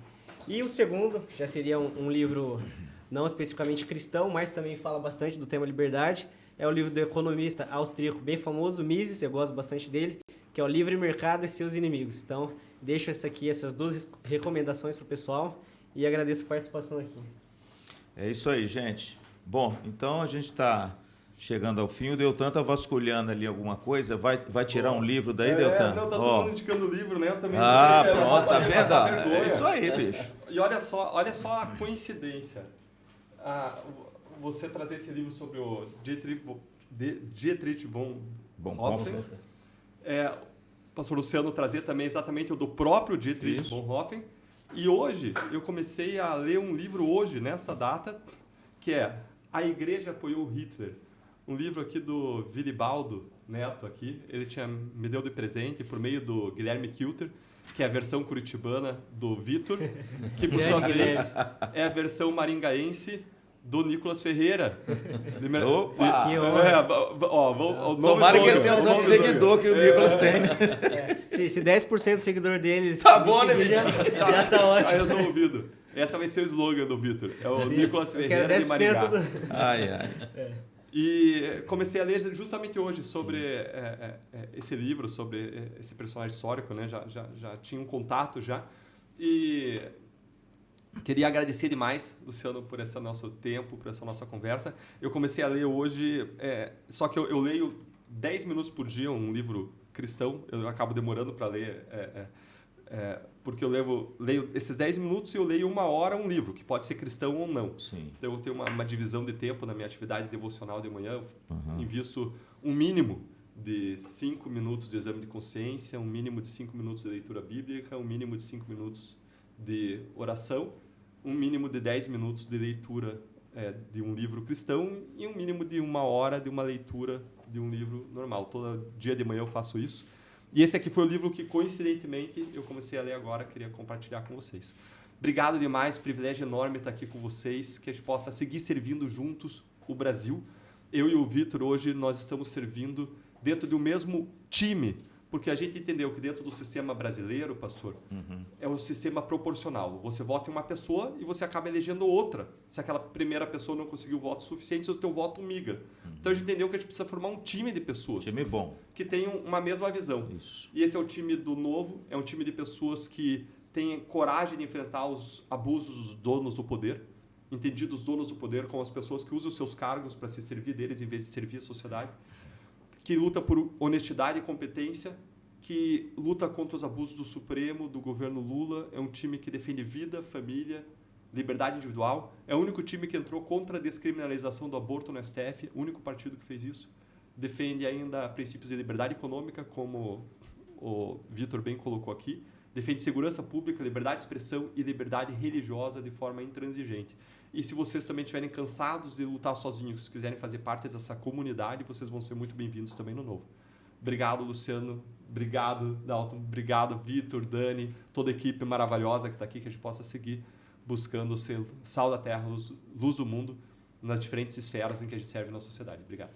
E o segundo, já seria um livro não especificamente cristão, mas também fala bastante do tema liberdade, é o livro do economista austríaco bem famoso, Mises, eu gosto bastante dele, que é o Livre Mercado e Seus Inimigos. Então, deixo essas duas recomendações para o pessoal e agradeço a participação aqui. É isso aí, gente. Bom, então a gente está chegando ao fim. O Deltan está vasculhando ali alguma coisa. Vai tirar um livro daí, Deltan? Não, tá todo Ó. mundo indicando o livro, né? Eu também Pronto, tá vendo? passar vergonha. É isso aí, bicho. E olha só a coincidência. Você trazer esse livro sobre o Dietrich Bonhoeffer. O pastor Luciano trazer também exatamente o do próprio Dietrich Bonhoeffer. E hoje, eu comecei a ler um livro hoje, nessa data, que é A Igreja Apoiou Hitler. Um livro aqui do Vilibaldo Neto aqui. Ele me deu de presente por meio do Guilherme Kilter, que é a versão curitibana do Vitor, que por sua vez é a versão maringaense do Nicolas Ferreira. Opa! Que honra. Tomara que ele tenha tanto seguidor que o Nicolas tem. Né? Se 10% do seguidor deles Tá me bom, né, seguir, já Vitinho? tá Tá ótimo. resolvido. Essa vai ser o slogan do Vitor. É o Nicolas Eu quero Ferreira de Maringá. 10% do... Ai. E comecei a ler justamente hoje sobre esse livro, sobre esse personagem histórico, né? Já tinha um contato já. E queria agradecer demais, Luciano, por esse nosso tempo, por essa nossa conversa. Eu comecei a ler hoje, só que eu leio 10 minutos por dia um livro cristão. Eu acabo demorando para ler, porque eu leio esses 10 minutos e eu leio 1 hora um livro, que pode ser cristão ou não. Sim. Então eu tenho uma divisão de tempo na minha atividade devocional de manhã. Eu invisto um mínimo de 5 minutos de exame de consciência, um mínimo de 5 minutos de leitura bíblica, um mínimo de 5 minutos de oração, um mínimo de 10 minutos de leitura de um livro cristão e um mínimo de 1 hora de uma leitura de um livro normal. Todo dia de manhã eu faço isso. E esse aqui foi o livro que, coincidentemente, eu comecei a ler agora, queria compartilhar com vocês. Obrigado demais, privilégio enorme estar aqui com vocês, que a gente possa seguir servindo juntos o Brasil. Eu e o Vitor, hoje, nós estamos servindo dentro do mesmo time, porque a gente entendeu que dentro do sistema brasileiro, pastor, é um sistema proporcional. Você vota em uma pessoa e você acaba elegendo outra. Se aquela primeira pessoa não conseguiu votos suficientes, o teu voto migra. Então a gente entendeu que a gente precisa formar um time de pessoas. Time bom. Que tenham uma mesma visão. Isso. E esse é o time do Novo, é um time de pessoas que têm coragem de enfrentar os abusos dos donos do poder, entendido os donos do poder como as pessoas que usam os seus cargos para se servir deles em vez de servir a sociedade, que luta por honestidade e competência, que luta contra os abusos do Supremo, do governo Lula. É um time que defende vida, família, liberdade individual. É o único time que entrou contra a descriminalização do aborto no STF, o único partido que fez isso. Defende ainda princípios de liberdade econômica, como o Vitor bem colocou aqui. Defende segurança pública, liberdade de expressão e liberdade religiosa de forma intransigente. E se vocês também estiverem cansados de lutar sozinhos, se quiserem fazer parte dessa comunidade, vocês vão ser muito bem-vindos também no Novo. Obrigado, Luciano. Obrigado, Dalton. Obrigado, Vitor, Dani, toda a equipe maravilhosa que está aqui, que a gente possa seguir buscando ser sal da terra, luz do mundo, nas diferentes esferas em que a gente serve na sociedade. Obrigado.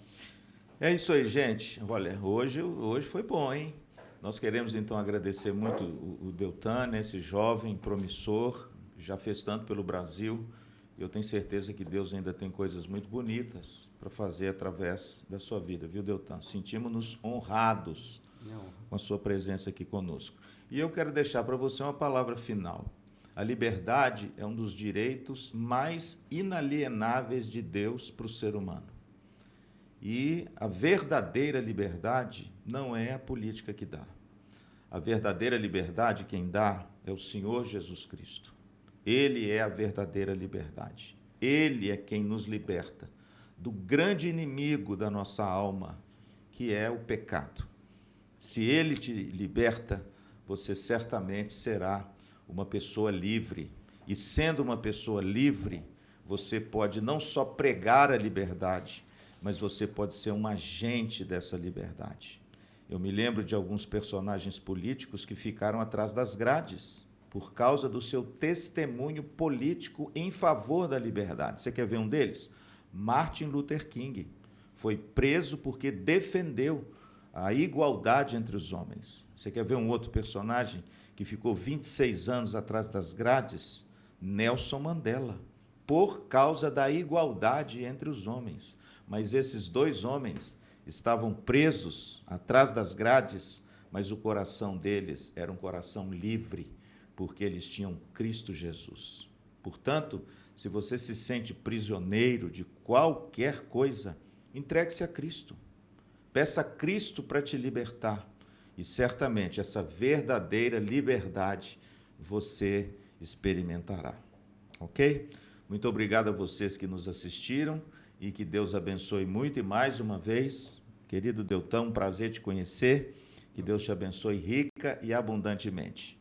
É isso aí, gente. Olha, hoje foi bom, hein? Nós queremos, então, agradecer muito o Deltan, esse jovem promissor, já fez tanto pelo Brasil. Eu tenho certeza que Deus ainda tem coisas muito bonitas para fazer através da sua vida, viu, Deltan? Sentimos-nos honrados com a sua presença aqui conosco. E eu quero deixar para você uma palavra final. A liberdade é um dos direitos mais inalienáveis de Deus para o ser humano. E a verdadeira liberdade não é a política que dá. A verdadeira liberdade quem dá é o Senhor Jesus Cristo. Ele é a verdadeira liberdade. Ele é quem nos liberta do grande inimigo da nossa alma, que é o pecado. Se ele te liberta, você certamente será uma pessoa livre. E sendo uma pessoa livre, você pode não só pregar a liberdade, mas você pode ser um agente dessa liberdade. Eu me lembro de alguns personagens políticos que ficaram atrás das grades por causa do seu testemunho político em favor da liberdade. Você quer ver um deles? Martin Luther King foi preso porque defendeu a igualdade entre os homens. Você quer ver um outro personagem que ficou 26 anos atrás das grades? Nelson Mandela, por causa da igualdade entre os homens. Mas esses dois homens estavam presos atrás das grades, mas o coração deles era um coração livre, porque eles tinham Cristo Jesus. Portanto, se você se sente prisioneiro de qualquer coisa, entregue-se a Cristo. Peça a Cristo para te libertar. E certamente essa verdadeira liberdade você experimentará. Ok? Muito obrigado a vocês que nos assistiram. E que Deus abençoe muito. E mais uma vez, querido Deltan, um prazer te conhecer. Que Deus te abençoe rica e abundantemente.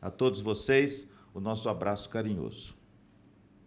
A todos vocês, o nosso abraço carinhoso.